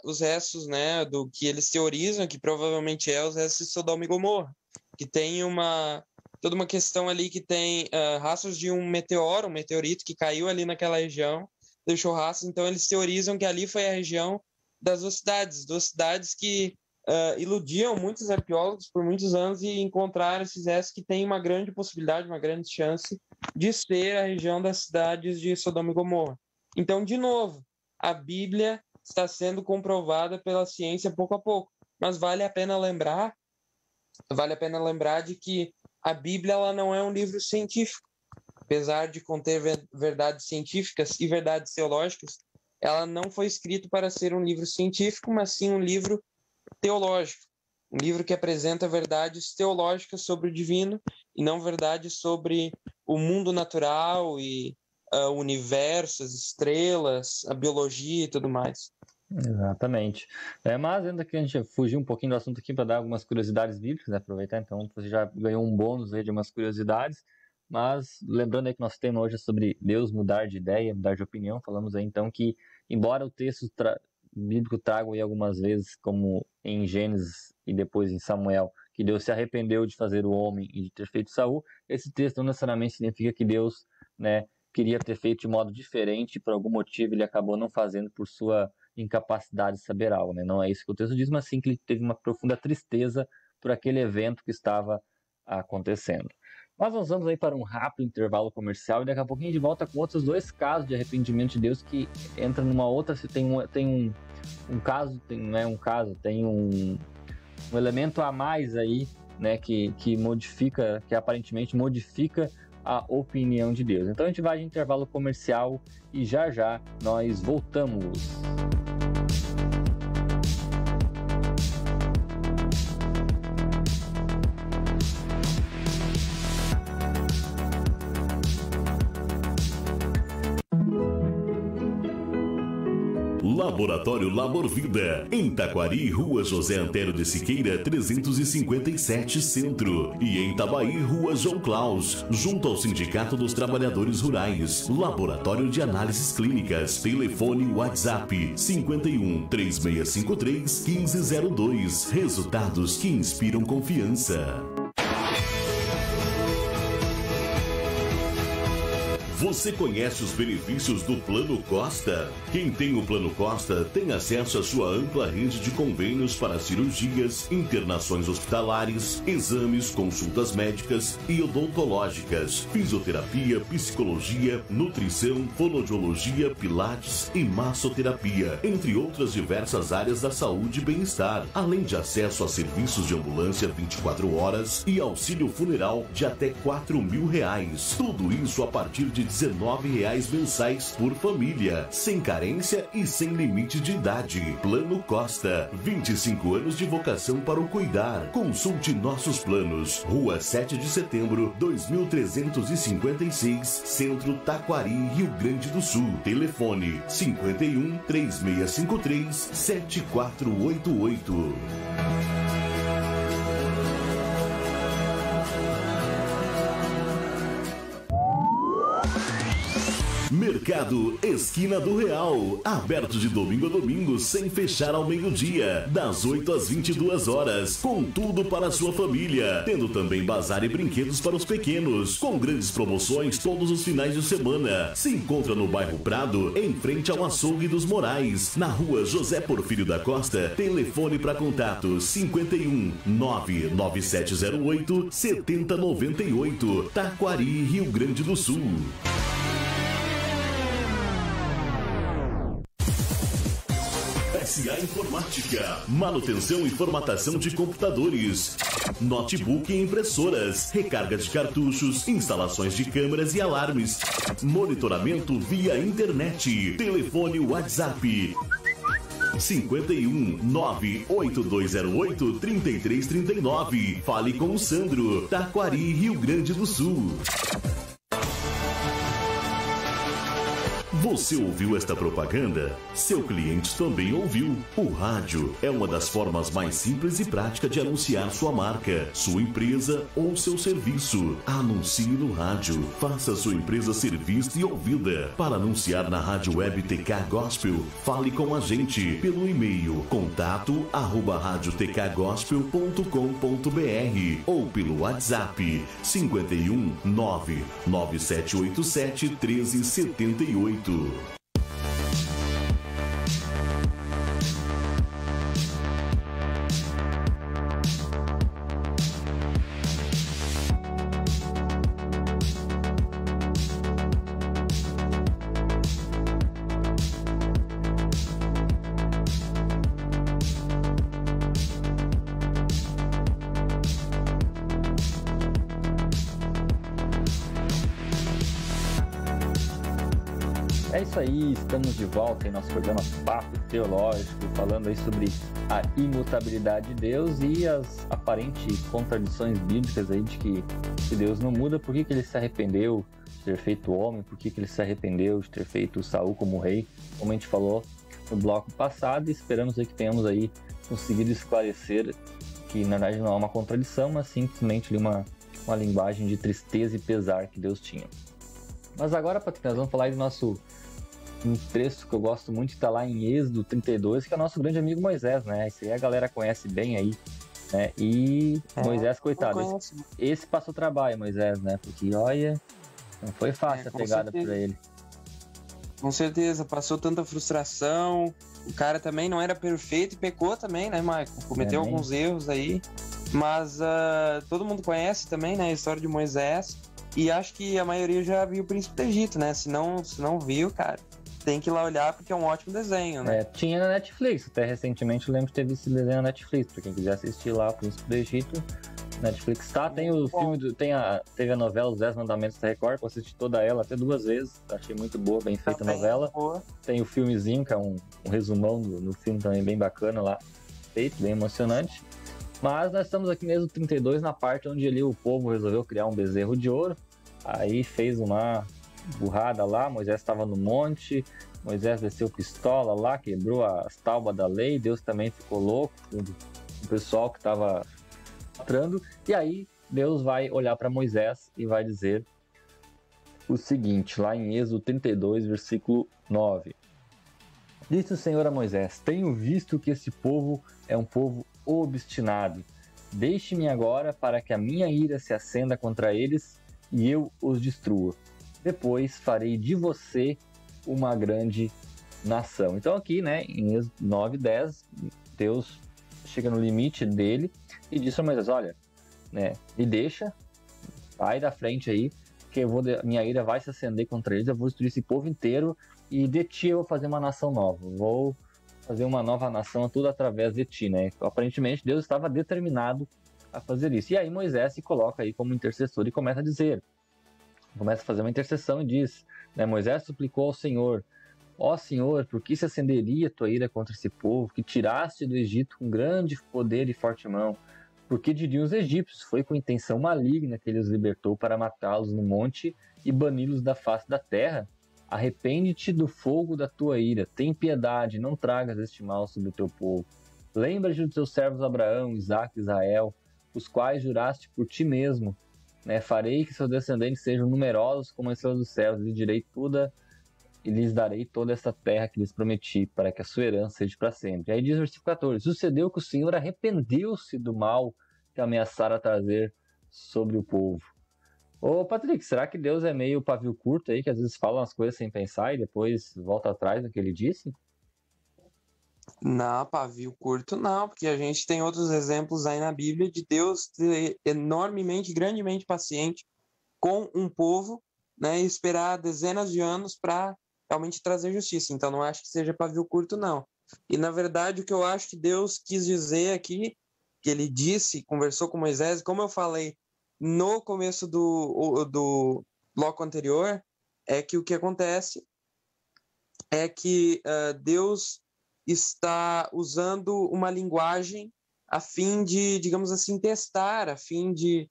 os restos, né, do que eles teorizam, que provavelmente os restos de Sodoma e Gomorra, que tem toda uma questão ali que tem rastros de um meteorito que caiu ali naquela região, deixou rastros. Então eles teorizam que ali foi a região das duas cidades que iludiam muitos arqueólogos por muitos anos e encontraram esses restos que tem uma grande possibilidade, uma grande chance de ser a região das cidades de Sodoma e Gomorra. Então, de novo, a Bíblia está sendo comprovada pela ciência pouco a pouco, mas vale a pena lembrar de que a Bíblia ela não é um livro científico. Apesar de conter verdades científicas e verdades teológicas, ela não foi escrita para ser um livro científico, mas sim um livro teológico. Um livro que apresenta verdades teológicas sobre o divino e não verdades sobre o mundo natural e o universo, as estrelas, a biologia e tudo mais.
Exatamente. Mas ainda que a gente fugir um pouquinho do assunto aqui para dar algumas curiosidades bíblicas, né? Aproveitar, então você já ganhou um bônus aí de umas curiosidades, mas lembrando aí que nosso tema hoje é sobre Deus mudar de ideia, mudar de opinião. Falamos aí então que, embora o texto bíblico traga aí algumas vezes, como em Gênesis e depois em Samuel, que Deus se arrependeu de fazer o homem e de ter feito Saul, esse texto não necessariamente significa que Deus, né, queria ter feito de modo diferente e por algum motivo ele acabou não fazendo por sua incapacidade de saber algo, né? Não é isso que o texto diz, mas sim que ele teve uma profunda tristeza por aquele evento que estava acontecendo. Nós vamos aí para um rápido intervalo comercial e daqui a pouquinho a gente volta com outros 2 casos de arrependimento de Deus que entram numa outra, se tem um elemento a mais aí, né, que modifica, que aparentemente modifica a opinião de Deus. Então a gente vai de intervalo comercial e já nós voltamos.
Laboratório Labor Vida, em Taquari, Rua José Antero de Siqueira, 357 Centro. E em Itabaí, Rua João Claus, junto ao Sindicato dos Trabalhadores Rurais. Laboratório de Análises Clínicas. Telefone WhatsApp 51 3653 1502. Resultados que inspiram confiança. Você conhece os benefícios do Plano Costa? Quem tem o Plano Costa tem acesso à sua ampla rede de convênios para cirurgias, internações hospitalares, exames, consultas médicas e odontológicas, fisioterapia, psicologia, nutrição, fonoaudiologia, pilates e massoterapia, entre outras diversas áreas da saúde e bem-estar, além de acesso a serviços de ambulância 24 horas e auxílio funeral de até R$4.000. Tudo isso a partir de R$19 mensais por família, sem carência e sem limite de idade. Plano Costa, 25 anos de vocação para o cuidar. Consulte nossos planos. Rua 7 de Setembro, 2356, Centro, Taquari, Rio Grande do Sul. Telefone 51 3653 7488. Mercado Esquina do Real, aberto de domingo a domingo, sem fechar ao meio-dia, das 8 às 22 horas, com tudo para a sua família, tendo também bazar e brinquedos para os pequenos, com grandes promoções todos os finais de semana. Se encontra no bairro Prado, em frente ao Açougue dos Morais, na rua José Porfírio da Costa. Telefone para contato 51 99708 7098, Taquari, Rio Grande do Sul. SA Informática, manutenção e formatação de computadores, notebook e impressoras, recarga de cartuchos, instalações de câmeras e alarmes, monitoramento via internet, telefone WhatsApp 51 98208 3339. Fale com o Sandro, Taquari, Rio Grande do Sul. Você ouviu esta propaganda? Seu cliente também ouviu. O rádio é uma das formas mais simples e práticas de anunciar sua marca, sua empresa ou seu serviço. Anuncie no rádio. Faça sua empresa ser vista e ouvida. Para anunciar na Rádio Web TK Gospel, fale com a gente pelo e-mail contato@radiotkgospel.com.br ou pelo WhatsApp 51 99787 1378.
É isso aí, estamos de volta em nosso programa Papo Teológico, falando aí sobre a imutabilidade de Deus e as aparentes contradições bíblicas aí de que Deus não muda. Por que ele se arrependeu de ter feito homem? Por que ele se arrependeu de ter feito Saul como rei? Como a gente falou no bloco passado, e esperamos aí que tenhamos aí conseguido esclarecer que na verdade não há uma contradição, mas simplesmente uma linguagem de tristeza e pesar que Deus tinha. Mas agora, Patrick, nós vamos falar aí do nosso um trecho que eu gosto muito, que está lá em Êxodo 32, que é o nosso grande amigo Moisés, né? Esse aí a galera conhece bem aí, né? E Moisés, coitado, esse passou trabalho, Moisés, né? Porque, olha, não foi fácil a pegada para ele.
Com certeza, passou tanta frustração, o cara também não era perfeito e pecou também, né, Michael? Cometeu alguns erros aí, mas todo mundo conhece também, né, a história de Moisés, e acho que a maioria já viu o Príncipe do Egito, né? Se não viu, cara, tem que ir lá olhar porque é um ótimo desenho, né?
Tinha na Netflix, até recentemente eu lembro de ter visto esse desenho na Netflix, pra quem quiser assistir lá o Príncipe do Egito, Netflix tá, tem o filme, teve a novela Os 10 Mandamentos da Record, eu assisti toda ela até 2 vezes, achei muito boa, bem feita a novela. Tem o filmezinho, que é um resumão no filme também bem bacana lá, feito, bem emocionante. Mas nós estamos aqui mesmo 32 na parte onde ali o povo resolveu criar um bezerro de ouro, aí fez uma burrada lá, Moisés estava no monte, Moisés desceu pistola lá, quebrou as tábuas da lei, Deus também ficou louco, o pessoal que estava entrando, e aí Deus vai olhar para Moisés e vai dizer o seguinte, lá em Êxodo 32, versículo 9. Disse o Senhor a Moisés: tenho visto que esse povo é um povo obstinado. Deixe-me agora para que a minha ira se acenda contra eles e eu os destrua. Depois farei de você uma grande nação. Então aqui, né, em Êxodo 9:10, Deus chega no limite dele e diz a Moisés: olha, né, me deixa, vai da frente aí, que minha ira vai se acender contra eles, eu vou destruir esse povo inteiro e de ti eu vou fazer uma nação nova, vou fazer uma nova nação, tudo através de ti, né? Aparentemente Deus estava determinado a fazer isso. E aí Moisés se coloca aí como intercessor e começa a fazer uma intercessão e diz, né, Moisés suplicou ao Senhor: ó Senhor, por que se acenderia tua ira contra esse povo, que tiraste do Egito com grande poder e forte mão? Porque diriam os egípcios, foi com intenção maligna que ele os libertou para matá-los no monte e bani-los da face da terra? Arrepende-te do fogo da tua ira, tem piedade, não tragas este mal sobre o teu povo. Lembra-te dos teus servos Abraão, Isaque e Israel, os quais juraste por ti mesmo, né? Farei que seus descendentes sejam numerosos como as estrelas dos céus, e lhes darei toda essa terra que lhes prometi, para que a sua herança seja para sempre. Aí diz o versículo 14, sucedeu que o Senhor arrependeu-se do mal que ameaçara trazer sobre o povo. Ô Patrick, será que Deus é meio pavio curto aí, que às vezes fala umas coisas sem pensar e depois volta atrás do que ele disse?
Não, pavio curto não, porque a gente tem outros exemplos aí na Bíblia de Deus enormemente, grandemente paciente com um povo, né, e esperar dezenas de anos para realmente trazer justiça. Então não acho que seja pavio curto não. E na verdade o que eu acho que Deus quis dizer aqui, que ele disse, conversou com Moisés, como eu falei no começo do bloco anterior, é que o que acontece é que Deus está usando uma linguagem a fim de, digamos assim, testar, a fim de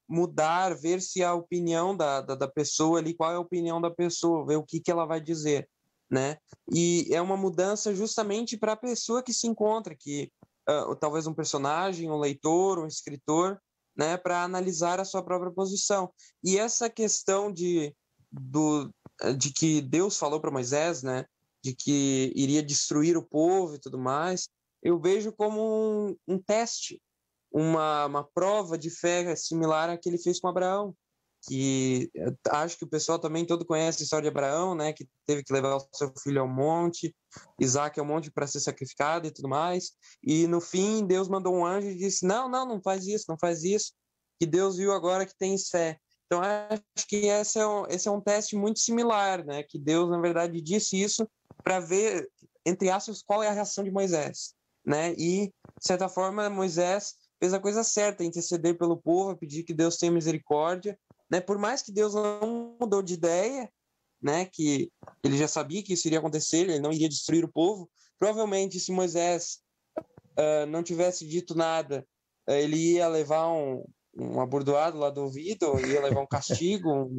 mudar, ver se a opinião da pessoa ali, qual é a opinião da pessoa, ver o que ela vai dizer, né? E é uma mudança justamente para a pessoa que se encontra, que talvez um personagem, um leitor, um escritor, né, para analisar a sua própria posição. E essa questão de que Deus falou para Moisés, né, de que iria destruir o povo e tudo mais, eu vejo como um teste, uma prova de fé similar à que ele fez com Abraão, que acho que o pessoal também todo conhece a história de Abraão, né, que teve que levar o seu filho ao monte, Isaac ao monte para ser sacrificado e tudo mais, e no fim Deus mandou um anjo e disse, não faz isso, não faz isso, que Deus viu agora que tens fé. Então acho que esse é um teste muito similar, né, que Deus na verdade disse isso para ver, entre aspas, qual é a reação de Moisés, né, e de certa forma Moisés fez a coisa certa, interceder pelo povo, pedir que Deus tenha misericórdia, né? Por mais que Deus não mudou de ideia, né? Que ele já sabia que isso iria acontecer, ele não iria destruir o povo. Provavelmente, se Moisés não tivesse dito nada, ele ia levar um abordoado lá do ouvido, ia levar um castigo,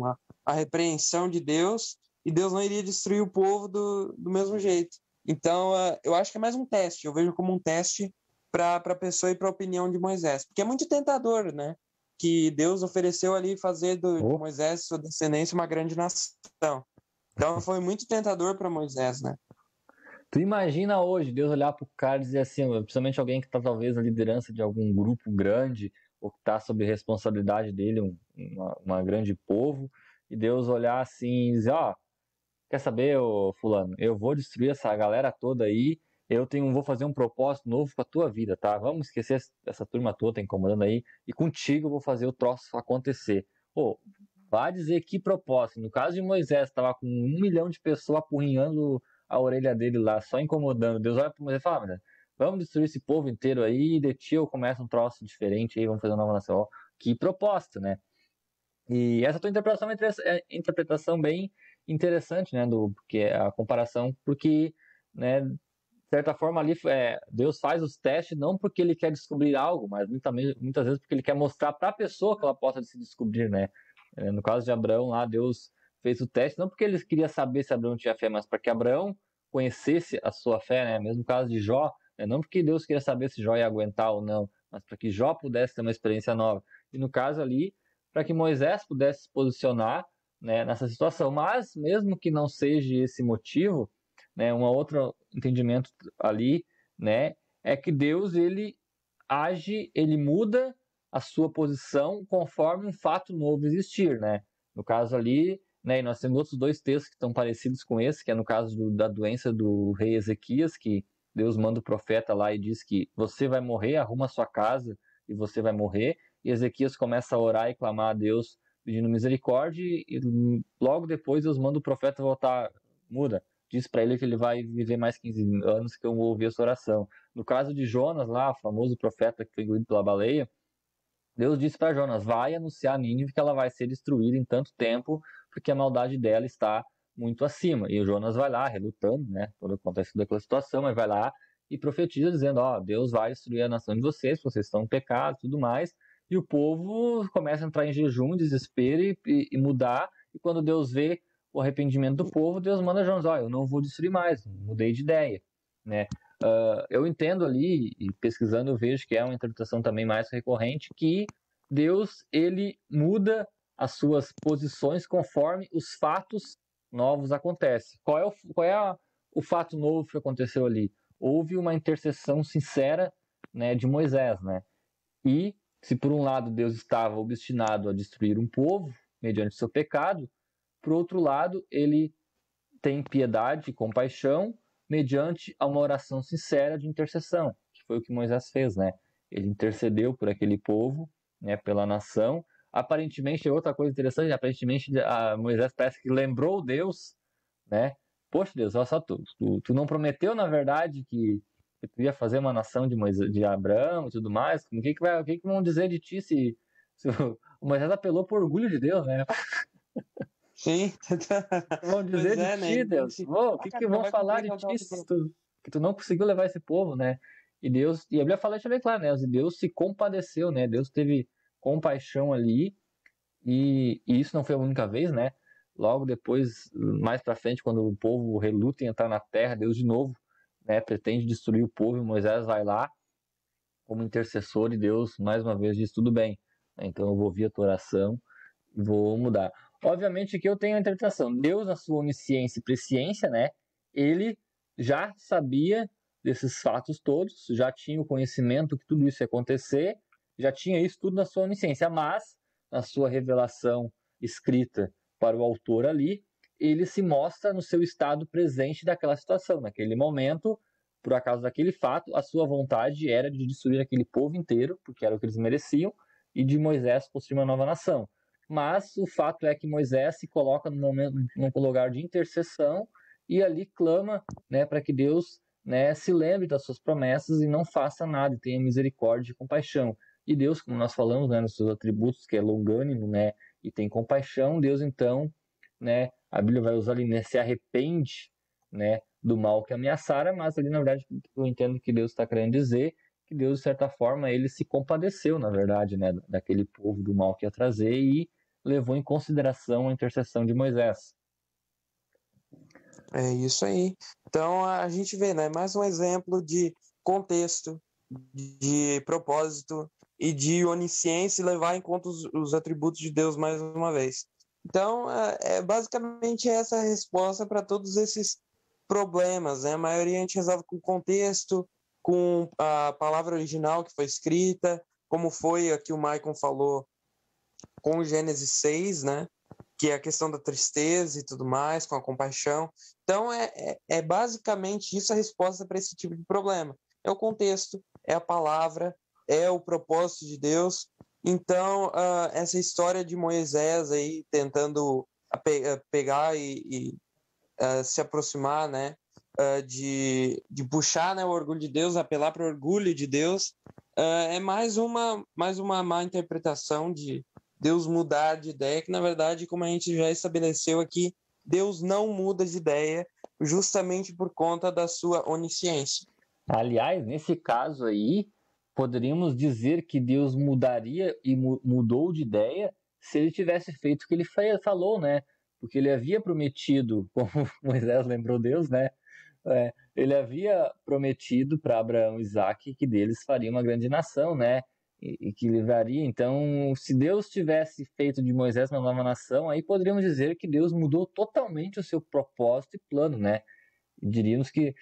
a repreensão de Deus, e Deus não iria destruir o povo do mesmo jeito. Então, eu acho que é mais um teste, eu vejo como um teste para a pessoa e para a opinião de Moisés, porque é muito tentador, né? Que Deus ofereceu ali fazer de Moisés, sua descendência, uma grande nação. Então foi muito tentador para Moisés, né?
Tu imagina hoje Deus olhar para o cara e dizer assim, principalmente alguém que está talvez na liderança de algum grupo grande, ou que está sob responsabilidade dele, uma grande povo, e Deus olhar assim e dizer, quer saber, ô fulano, eu vou destruir essa galera toda aí, vou fazer um propósito novo com a tua vida, tá? Vamos esquecer essa turma toda incomodando aí, e contigo eu vou fazer o troço acontecer. Vai dizer que propósito. No caso de Moisés, estava com 1 milhão de pessoas apurrinhando a orelha dele lá, só incomodando. Deus olha para Moisés e fala, vamos destruir esse povo inteiro aí, e de ti eu começo um troço diferente aí, vamos fazer uma nova nação. Que proposta, né? E essa tua interpretação é interpretação bem interessante, né? Porque a comparação, porque, né? De certa forma ali Deus faz os testes não porque ele quer descobrir algo, mas muitas vezes porque ele quer mostrar para a pessoa que ela possa se descobrir, né? No caso de Abraão lá, Deus fez o teste não porque ele queria saber se Abraão tinha fé, mas para que Abraão conhecesse a sua fé, né? Mesmo caso de Jó, né? Não porque Deus queria saber se Jó ia aguentar ou não, mas para que Jó pudesse ter uma experiência nova. E no caso ali, para que Moisés pudesse se posicionar, né, nessa situação. Mas mesmo que não seja esse motivo, né, um outro entendimento ali, né, é que Deus ele age, ele muda a sua posição conforme um fato novo existir, né? No caso ali, né, e nós temos outros 2 textos que estão parecidos com esse, que é no caso da doença do rei Ezequias, que Deus manda o profeta lá e diz que você vai morrer, arruma a sua casa e você vai morrer. E Ezequias começa a orar e clamar a Deus pedindo misericórdia, e logo depois Deus manda o profeta voltar, muda. Diz para ele que ele vai viver mais 15 anos que eu vou ouvir a sua oração. No caso de Jonas lá, o famoso profeta que foi engolido pela baleia, Deus disse para Jonas, vai anunciar a Nínive que ela vai ser destruída em tanto tempo, porque a maldade dela está muito acima. E o Jonas vai lá, relutando, né? Todo acontece toda aquela situação, mas vai lá e profetiza dizendo, Deus vai destruir a nação de vocês estão em pecado e tudo mais. E o povo começa a entrar em jejum, desespero e mudar. E quando Deus vê o arrependimento do povo, Deus manda Jonas, eu não vou destruir mais, mudei de ideia, né? Eu entendo ali, e pesquisando eu vejo que é uma interpretação também mais recorrente, que Deus, ele muda as suas posições conforme os fatos novos acontecem. Qual é o fato novo que aconteceu ali? Houve uma intercessão sincera, né, de Moisés, né? E se por um lado Deus estava obstinado a destruir um povo mediante seu pecado, por outro lado ele tem piedade e compaixão mediante uma oração sincera de intercessão, que foi o que Moisés fez, né? Ele intercedeu por aquele povo, né, pela nação. Aparentemente, outra coisa interessante, aparentemente Moisés parece que lembrou Deus, né? Poxa Deus, olha só, tu não prometeu na verdade que tu ia fazer uma nação de Abraão e tudo mais? O que vão dizer de ti se o Moisés apelou por orgulho de Deus, né?
Sim.
Vão dizer de ti, né? Deus. O que vão falar de ti que tu não conseguiu levar esse povo, né? E a Bíblia fala isso bem claro, né? Deus se compadeceu, né? Deus teve compaixão ali, e isso não foi a única vez, né? Logo depois, mais para frente, quando o povo reluta em entrar na terra, Deus de novo, né, pretende destruir o povo, e Moisés vai lá como intercessor, e Deus mais uma vez diz: tudo bem, então eu vou ouvir a tua oração e vou mudar. Obviamente que eu tenho a interpretação, Deus na sua onisciência e presciência, né, ele já sabia desses fatos todos, já tinha o conhecimento que tudo isso ia acontecer, já tinha isso tudo na sua onisciência, mas na sua revelação escrita para o autor ali, ele se mostra no seu estado presente daquela situação. Naquele momento, por acaso daquele fato, a sua vontade era de destruir aquele povo inteiro, porque era o que eles mereciam, e de Moisés construir uma nova nação. Mas o fato é que Moisés se coloca num lugar de intercessão e ali clama, né, para que Deus, né, se lembre das suas promessas e não faça nada, e tenha misericórdia e compaixão. E Deus, como nós falamos, né, nos seus atributos, que é longânimo, né, e tem compaixão, Deus então, né, a Bíblia vai usar ali, né, se arrepende, né, do mal que ameaçara, mas ali na verdade eu entendo que Deus está querendo dizer que Deus, de certa forma, ele se compadeceu, na verdade, né, daquele povo, do mal que ia trazer, e levou em consideração a intercessão de Moisés.
É isso aí. Então a gente vê, né, mais um exemplo de contexto, de propósito e de onisciência, e levar em conta os atributos de Deus mais uma vez. Então, basicamente essa a resposta para todos esses problemas, né? A maioria a gente resolve com contexto, com a palavra original que foi escrita, como foi aqui o Maicon falou com Gênesis 6, né? Que é a questão da tristeza e tudo mais, com a compaixão. Então, é basicamente isso a resposta para esse tipo de problema. É o contexto, é a palavra, é o propósito de Deus. Então, essa história de Moisés aí tentando pegar e se aproximar, né, de puxar, né, o orgulho de Deus, apelar para o orgulho de Deus, é mais uma má interpretação de Deus mudar de ideia, que na verdade, como a gente já estabeleceu aqui, Deus não muda de ideia justamente por conta da sua onisciência.
Aliás, nesse caso aí, poderíamos dizer que Deus mudaria e mudou de ideia se ele tivesse feito o que ele falou, né? Porque ele havia prometido, como Moisés lembrou Deus, né? Ele havia prometido para Abraão e Isaac que deles faria uma grande nação, né? E que livraria. Então, se Deus tivesse feito de Moisés uma nova nação, aí poderíamos dizer que Deus mudou totalmente o seu propósito e plano, né? E diríamos que,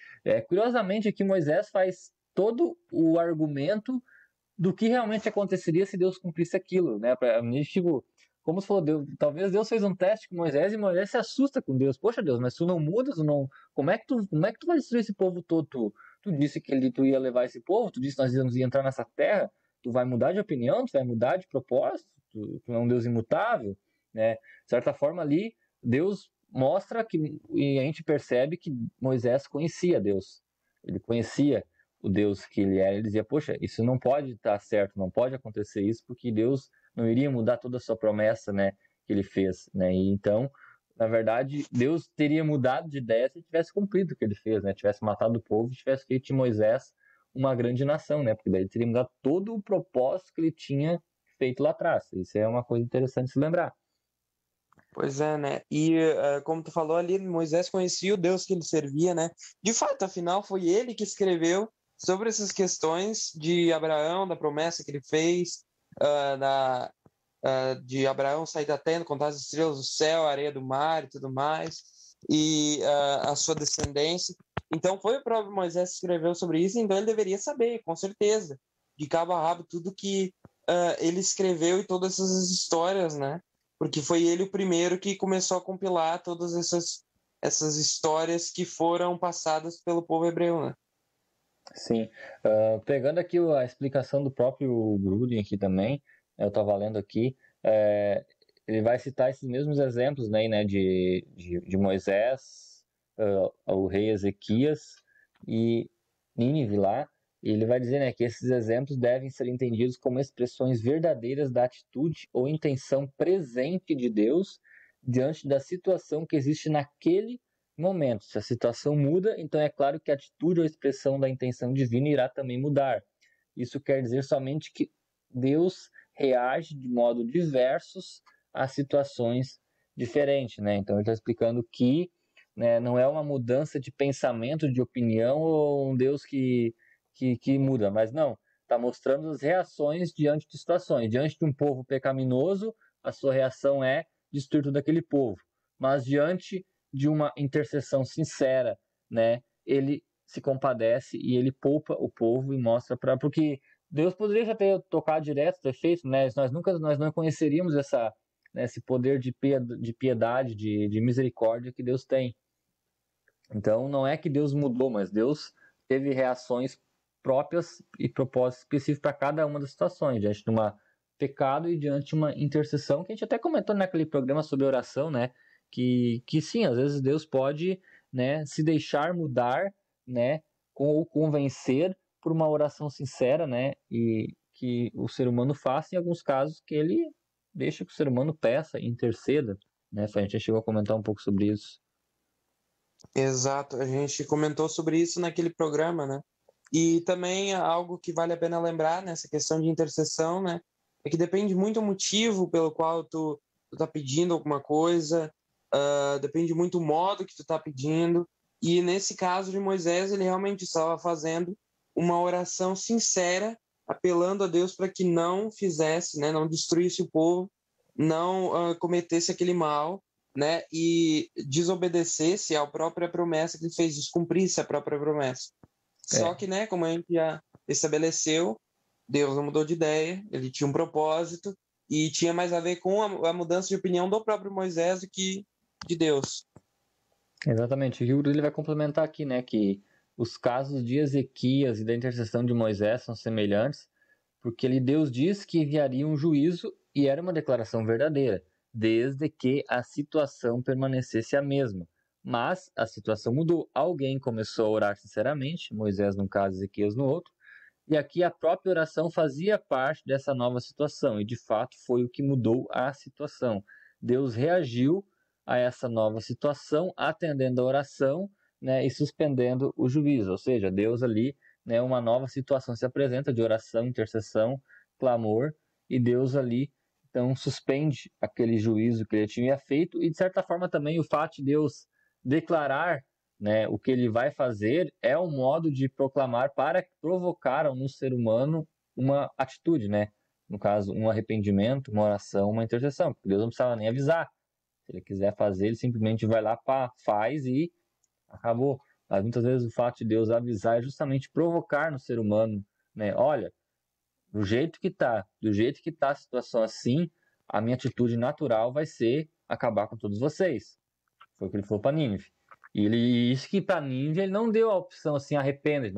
curiosamente, aqui Moisés faz todo o argumento do que realmente aconteceria se Deus cumprisse aquilo, né? Tipo, como você falou, talvez Deus fez um teste com Moisés e Moisés se assusta com Deus. Poxa, Deus, mas tu não mudas, como é que tu vai destruir esse povo todo? Tu disse que tu ia levar esse povo, tu disse que nós íamos entrar nessa terra, tu vai mudar de opinião, tu vai mudar de propósito, tu é um Deus imutável, né? De certa forma ali, Deus mostra que, e a gente percebe que Moisés conhecia Deus. Ele conhecia o Deus que ele era. Ele dizia, poxa, isso não pode estar certo, não pode acontecer isso, porque Deus não iria mudar toda a sua promessa, né, que ele fez, né? E então, na verdade, Deus teria mudado de ideia se ele tivesse cumprido o que ele fez, né? Tivesse matado o povo e tivesse feito de Moisés uma grande nação, né? Porque daí ele teria mudado todo o propósito que ele tinha feito lá atrás. Isso é uma coisa interessante de se lembrar.
Pois é, né? E como tu falou ali, Moisés conhecia o Deus que ele servia, né? De fato, afinal, foi ele que escreveu sobre essas questões de Abraão, da promessa que ele fez, de Abraão sair da tenda, contar as estrelas do céu, a areia do mar e tudo mais, e a sua descendência. Então foi o próprio Moisés que escreveu sobre isso, então ele deveria saber, com certeza, de cabo a rabo, tudo que ele escreveu e todas essas histórias, né? Porque foi ele o primeiro que começou a compilar todas essas histórias que foram passadas pelo povo hebreu, né?
Sim. Pegando aqui a explicação do próprio Grudem aqui também, eu estava lendo aqui, ele vai citar esses mesmos exemplos, né, de Moisés, o rei Ezequias e Nínive lá, e ele vai dizer, né, que esses exemplos devem ser entendidos como expressões verdadeiras da atitude ou intenção presente de Deus diante da situação que existe naquele momento. Se a situação muda, então é claro que a atitude ou expressão da intenção divina irá também mudar. Isso quer dizer somente que Deus reage de modo diversos a situações diferentes, né? Então ele está explicando que, né, não é uma mudança de pensamento, de opinião ou um Deus que muda, mas não, está mostrando as reações diante de situações. Diante de um povo pecaminoso, a sua reação é destruir todo aquele povo. Mas diante de uma intercessão sincera, né, ele se compadece e ele poupa o povo e mostra para... Porque Deus poderia já ter tocado direto, ter feito, né? Nós não conheceríamos esse poder de piedade, de misericórdia que Deus tem. Então, não é que Deus mudou, mas Deus teve reações próprias e propósitos específicos para cada uma das situações, diante de um pecado e diante de uma intercessão, que a gente até comentou naquele programa sobre oração, né? Que sim, às vezes Deus pode, né, se deixar mudar, né, ou convencer por uma oração sincera, né, e que o ser humano faça, em alguns casos, que ele deixa que o ser humano peça, interceda, né? A gente já chegou a comentar um pouco sobre isso.
Exato, a gente comentou sobre isso naquele programa, né? E também algo que vale a pena lembrar nessa questão de intercessão, né? É que depende muito do motivo pelo qual tu tá pedindo alguma coisa, depende muito do modo que tu tá pedindo. E nesse caso de Moisés, ele realmente estava fazendo uma oração sincera, apelando a Deus para que não fizesse, né? Não destruísse o povo, não cometesse aquele mal, né, e desobedecesse à própria promessa que ele fez, descumprisse a própria promessa. Só que, né, como a gente já estabeleceu, Deus não mudou de ideia, ele tinha um propósito e tinha mais a ver com a mudança de opinião do próprio Moisés do que de Deus.
Exatamente. O Yuri, ele vai complementar aqui, né, que os casos de Ezequias e da intercessão de Moisés são semelhantes, porque Deus diz que enviaria um juízo e era uma declaração verdadeira, desde que a situação permanecesse a mesma. Mas a situação mudou. Alguém começou a orar sinceramente, Moisés num caso, Ezequias no outro, e aqui a própria oração fazia parte dessa nova situação, e de fato foi o que mudou a situação. Deus reagiu a essa nova situação, atendendo a oração, né, e suspendendo o juízo, ou seja, Deus ali, né, uma nova situação se apresenta de oração, intercessão, clamor, e Deus ali então suspende aquele juízo que ele tinha feito, e de certa forma também o fato de Deus declarar, né, o que ele vai fazer é um modo de proclamar para provocar no ser humano uma atitude, né? No caso, um arrependimento, uma oração, uma intercessão, porque Deus não precisava nem avisar. Se ele quiser fazer, ele simplesmente vai lá, faz e acabou. Mas muitas vezes o fato de Deus avisar é justamente provocar no ser humano, né? Olha, do jeito que tá a situação assim, a minha atitude natural vai ser acabar com todos vocês. Foi o que ele falou para Nínive. E isso que para Nínive ele não deu a opção assim, arrependa,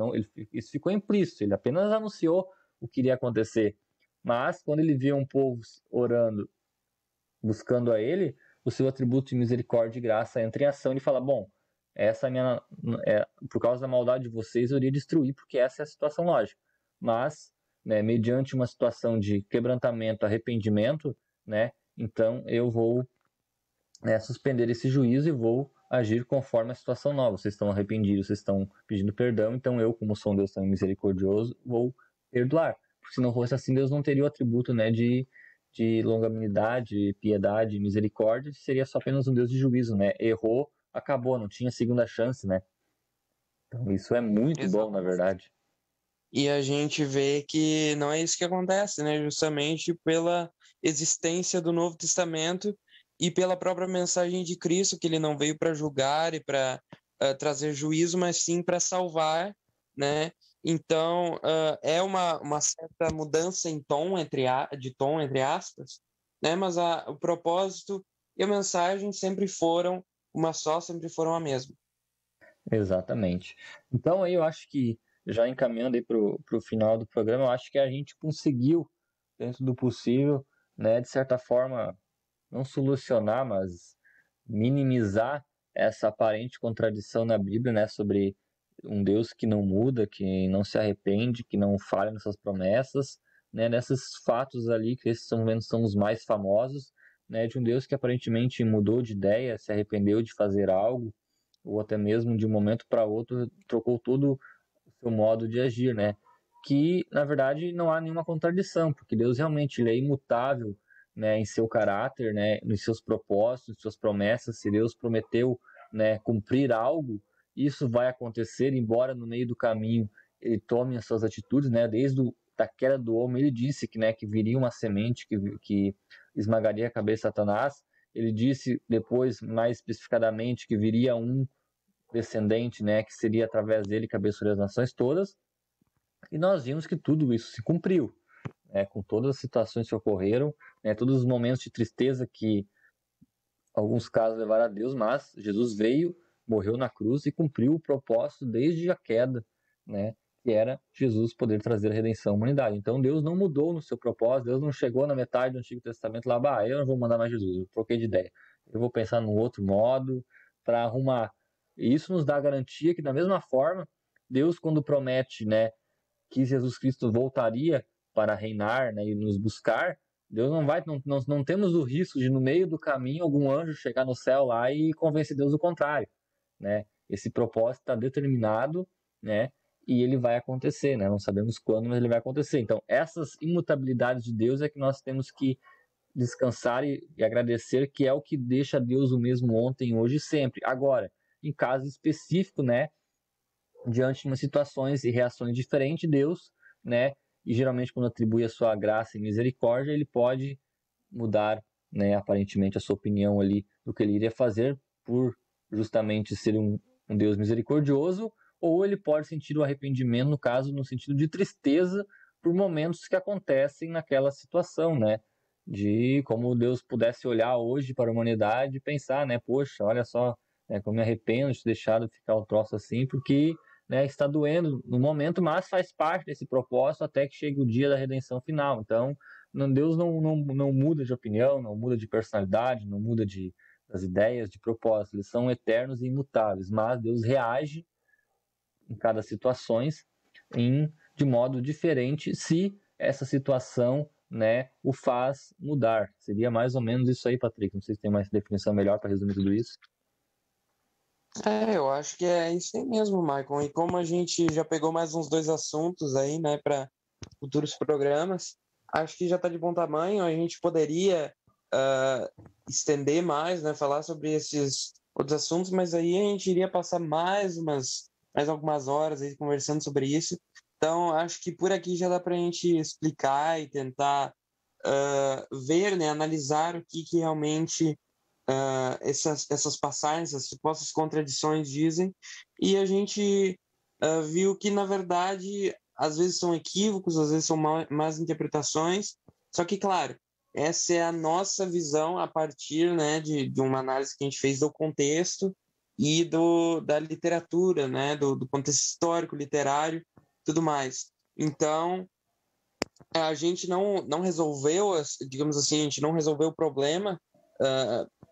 isso ficou implícito, ele apenas anunciou o que iria acontecer. Mas quando ele viu um povo orando, buscando a ele, o seu atributo de misericórdia e graça entra em ação e ele fala, bom, por causa da maldade de vocês eu iria destruir, porque essa é a situação lógica. Mas, né, mediante uma situação de quebrantamento, arrependimento, né, então eu vou, né, suspender esse juízo e vou agir conforme a situação nova. Vocês estão arrependidos, vocês estão pedindo perdão, então eu, como sou um Deus tão misericordioso, vou perdoar. Porque se não fosse assim, Deus não teria o atributo, né, de longanimidade, piedade, misericórdia, seria só apenas um Deus de juízo, né? Errou, acabou, não tinha segunda chance, né? Então isso é muito bom, na verdade.
E a gente vê que não é isso que acontece, né? Justamente pela existência do Novo Testamento e pela própria mensagem de Cristo, que ele não veio para julgar e para trazer juízo, mas sim para salvar, né? Então, é uma certa mudança em tom, entre aspas, né? Mas o propósito e a mensagem sempre foram uma só, sempre foram a mesma.
Exatamente. Então, aí eu acho que, já encaminhando aí para o final do programa, eu acho que a gente conseguiu, dentro do possível, né, de certa forma, não solucionar, mas minimizar essa aparente contradição na Bíblia, né, sobre um Deus que não muda, que não se arrepende, que não falha nessas promessas, né, nesses fatos ali que esses são os mais famosos, né, de um Deus que aparentemente mudou de ideia, se arrependeu de fazer algo, ou até mesmo de um momento para outro trocou todo o seu modo de agir, né? que, na verdade, não há nenhuma contradição, porque Deus realmente ele é imutável, né, em seu caráter, né, nos seus propósitos, suas promessas. Se Deus prometeu, né, cumprir algo, isso vai acontecer, embora no meio do caminho ele tome as suas atitudes, né, da queda do homem, ele disse que, né, que viria uma semente que esmagaria a cabeça de Satanás. Ele disse depois, mais especificadamente, que viria um descendente, né, que seria através dele que abençoaria as nações todas. E nós vimos que tudo isso se cumpriu, né, com todas as situações que ocorreram, né, todos os momentos de tristeza que alguns casos levaram a Deus, mas Jesus veio, morreu na cruz e cumpriu o propósito desde a queda, né, que era Jesus poder trazer a redenção à humanidade. Então Deus não mudou no seu propósito, Deus não chegou na metade do Antigo Testamento lá, eu não vou mandar mais Jesus, eu troquei de ideia, eu vou pensar num outro modo para arrumar. E isso nos dá a garantia que, da mesma forma, Deus, quando promete, né, que Jesus Cristo voltaria para reinar, né, e nos buscar, Deus não temos o risco de, no meio do caminho, algum anjo chegar no céu lá e convencer Deus do contrário, né? Esse propósito está determinado, né, e ele vai acontecer, né? Não sabemos quando, mas ele vai acontecer. Então, essas imutabilidades de Deus é que nós temos que descansar e agradecer, que é o que deixa Deus o mesmo ontem, hoje e sempre. Agora, em caso específico, né, diante de umas situações e reações diferentes, Deus, né, e geralmente quando atribui a sua graça e misericórdia, ele pode mudar, né, aparentemente a sua opinião ali do que ele iria fazer por justamente ser um Deus misericordioso, ou ele pode sentir o arrependimento, no caso, no sentido de tristeza por momentos que acontecem naquela situação, né, de como Deus pudesse olhar hoje para a humanidade e pensar, né, poxa, olha só, né, como me arrependo de ter deixado ficar o troço assim, porque, né, está doendo no momento, mas faz parte desse propósito até que chegue o dia da redenção final. Então, Deus não muda de opinião, não muda de personalidade, não muda das ideias, de propósito. Eles são eternos e imutáveis, mas Deus reage em cada situação de modo diferente se essa situação, né, o faz mudar. Seria mais ou menos isso aí, Patrick. Não sei se tem mais definição melhor para resumir tudo isso.
Eu acho que é isso aí mesmo, Michael. E como a gente já pegou mais uns 2 assuntos aí, né, para futuros programas, acho que já está de bom tamanho. A gente poderia estender mais, né, falar sobre esses outros assuntos, mas aí a gente iria passar mais algumas horas aí conversando sobre isso. Então, acho que por aqui já dá para a gente explicar e tentar ver, né, analisar o que realmente essas passagens, essas supostas contradições dizem, e a gente viu que, na verdade, às vezes são equívocos, às vezes são más interpretações, só que, claro, essa é a nossa visão a partir, né, de uma análise que a gente fez do contexto e da literatura, né, do contexto histórico, literário, tudo mais. Então, a gente não resolveu, digamos assim, a gente não resolveu o problema,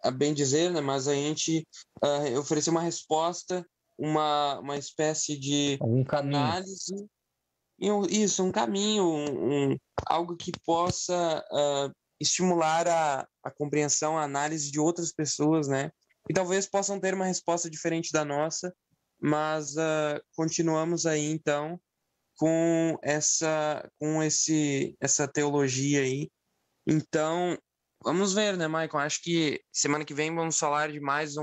a bem dizer, né? Mas a gente ofereceu uma resposta, uma espécie de análise, um caminho, algo que possa estimular a compreensão, a análise de outras pessoas, né? E talvez possam ter uma resposta diferente da nossa, mas continuamos aí, então, com essa teologia aí. Então, vamos ver, né, Michael? Acho que semana que vem vamos falar de mais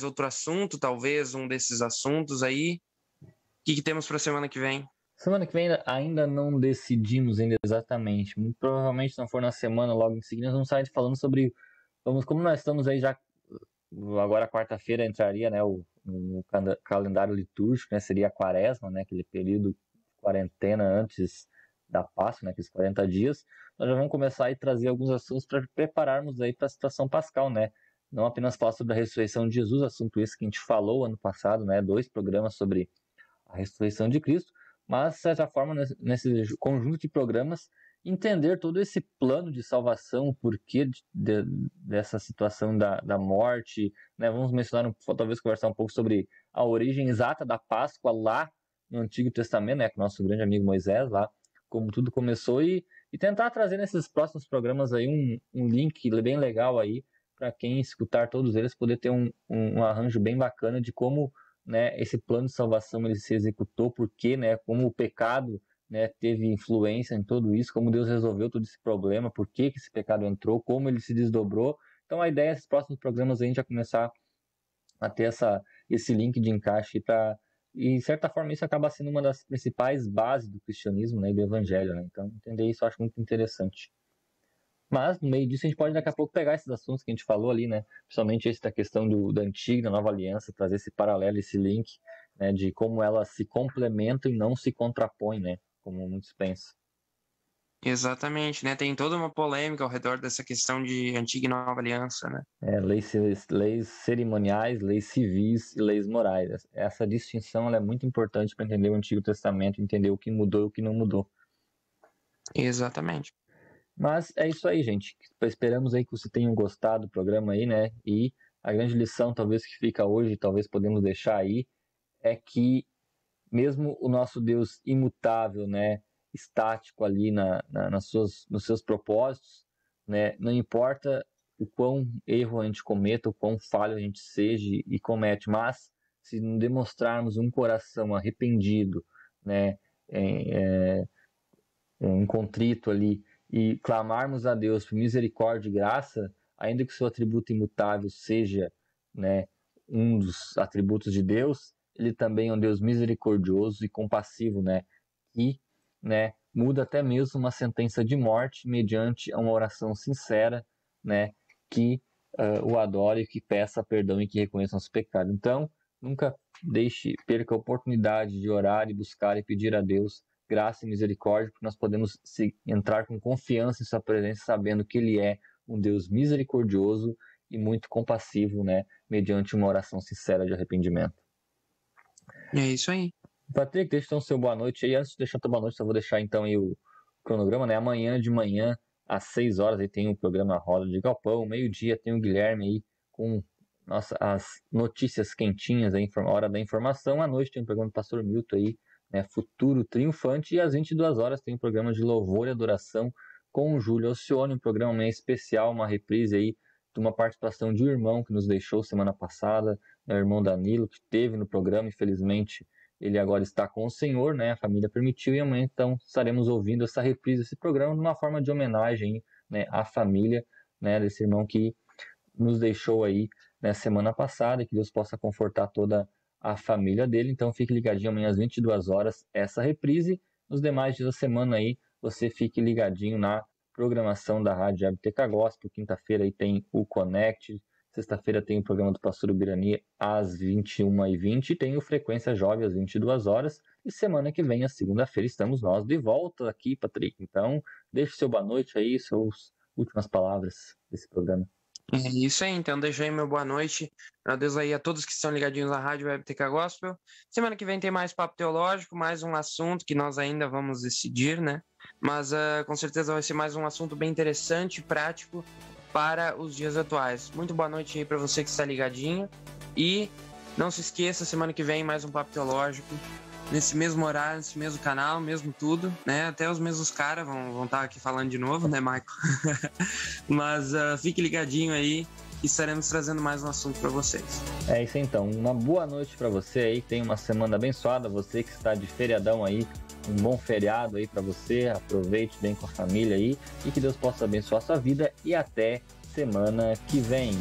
outro assunto, talvez um desses assuntos aí. O que temos para semana que vem?
Semana que vem ainda não decidimos ainda exatamente. Muito provavelmente, se não for na semana, logo em seguida, nós vamos sair falando sobre... Como nós estamos aí já... Agora, quarta-feira, entraria, né, o calendário litúrgico, né, seria a quaresma, né, aquele período de quarentena antes da Páscoa, né, aqueles 40 dias. Nós já vamos começar a trazer alguns assuntos para prepararmos aí para a situação pascal, né? Não apenas falar sobre a ressurreição de Jesus, assunto esse que a gente falou ano passado, né? 2 programas sobre a ressurreição de Cristo, mas, de certa forma, nesse conjunto de programas, entender todo esse plano de salvação, o porquê dessa situação da morte, né? Vamos mencionar, talvez conversar um pouco sobre a origem exata da Páscoa lá no Antigo Testamento, né? Com o nosso grande amigo Moisés lá, como tudo começou, e tentar trazer nesses próximos programas aí um link bem legal aí para quem escutar todos eles poder ter um arranjo bem bacana de como né, esse plano de salvação ele se executou, porque, né, como o pecado, né, teve influência em tudo isso, como Deus resolveu todo esse problema, por que esse pecado entrou, como ele se desdobrou. Então a ideia é, esses próximos programas, a gente já começar a ter esse link de encaixe para... E, de certa forma, isso acaba sendo uma das principais bases do cristianismo, né, e do evangelho, né? Então, entender isso eu acho muito interessante. Mas, no meio disso, a gente pode daqui a pouco pegar esses assuntos que a gente falou ali, né? Principalmente esse da questão da antiga e da nova aliança, trazer esse paralelo, esse link, né, de como elas se complementam e não se contrapõem, né? Como muitos pensam.
Exatamente, né? Tem toda uma polêmica ao redor dessa questão de antiga e nova aliança, né?
Leis cerimoniais, leis civis e leis morais. Essa distinção ela é muito importante para entender o Antigo Testamento, entender o que mudou e o que não mudou.
Exatamente.
Mas é isso aí, gente. Esperamos aí que vocês tenham gostado do programa aí, né? E a grande lição, talvez, que fica hoje, talvez podemos deixar aí, é que mesmo o nosso Deus imutável, né? Estático ali nos seus propósitos, né? Não importa o quão erro a gente cometa, o quão falho a gente seja e comete, mas se não demonstrarmos um coração arrependido, né? Contrito ali, e clamarmos a Deus por misericórdia e graça, ainda que o seu atributo imutável seja, né, um dos atributos de Deus, ele também é um Deus misericordioso e compassivo, né? E, né, muda até mesmo uma sentença de morte mediante uma oração sincera, né, que o adore, que peça perdão e que reconheça os pecados. Então, nunca perca a oportunidade de orar e buscar e pedir a Deus graça e misericórdia, porque nós podemos entrar com confiança em sua presença, sabendo que Ele é um Deus misericordioso e muito compassivo, né, mediante uma oração sincera de arrependimento.
É isso aí.
Patrick, deixa então o seu boa noite aí. Antes de deixar o boa noite, eu vou deixar então aí o cronograma, né? Amanhã de manhã, às 6 horas, aí tem o programa Roda de Galpão. Meio-dia tem o Guilherme aí com as notícias quentinhas, a hora da informação. À noite tem o programa do Pastor Milton aí, né? Futuro Triunfante. E às 22 horas tem o programa de Louvor e Adoração com o Júlio Alcione, um programa meio especial, uma reprise aí de uma participação de um irmão que nos deixou semana passada, né? O irmão Danilo, que teve no programa, infelizmente ele agora está com o Senhor, né? A família permitiu, e amanhã então estaremos ouvindo essa reprise desse programa de uma forma de homenagem, né, à família, né, desse irmão que nos deixou aí na semana passada, e que Deus possa confortar toda a família dele. Então fique ligadinho amanhã às 22 horas essa reprise. Nos demais dias da semana aí, você fique ligadinho na programação da Rádio ABTK Gospel. Quinta-feira aí tem o Connect. Sexta-feira tem o programa do Pastor Ubirani às 21h20 e tem o Frequência Jovem às 22 horas. E semana que vem, a segunda-feira, estamos nós de volta aqui, Patrick. Então, deixe seu boa noite aí, suas últimas palavras desse programa.
É isso aí, então deixa aí meu boa noite. Adeus aí a todos que estão ligadinhos na Rádio ABTK Gospel. Semana que vem tem mais papo teológico, mais um assunto que nós ainda vamos decidir, né? Mas com certeza vai ser mais um assunto bem interessante e prático para os dias atuais. Muito boa noite aí para você que está ligadinho. E não se esqueça, semana que vem mais um papo teológico. Nesse mesmo horário, nesse mesmo canal, mesmo tudo, né? Até os mesmos caras vão estar aqui falando de novo, né, Michael? Mas fique ligadinho aí, e estaremos trazendo mais um assunto para vocês.
É isso então. Uma boa noite para você aí. Tenha uma semana abençoada. Você que está de feriadão aí, um bom feriado aí para você. Aproveite bem com a família aí, e que Deus possa abençoar a sua vida. E até semana que vem.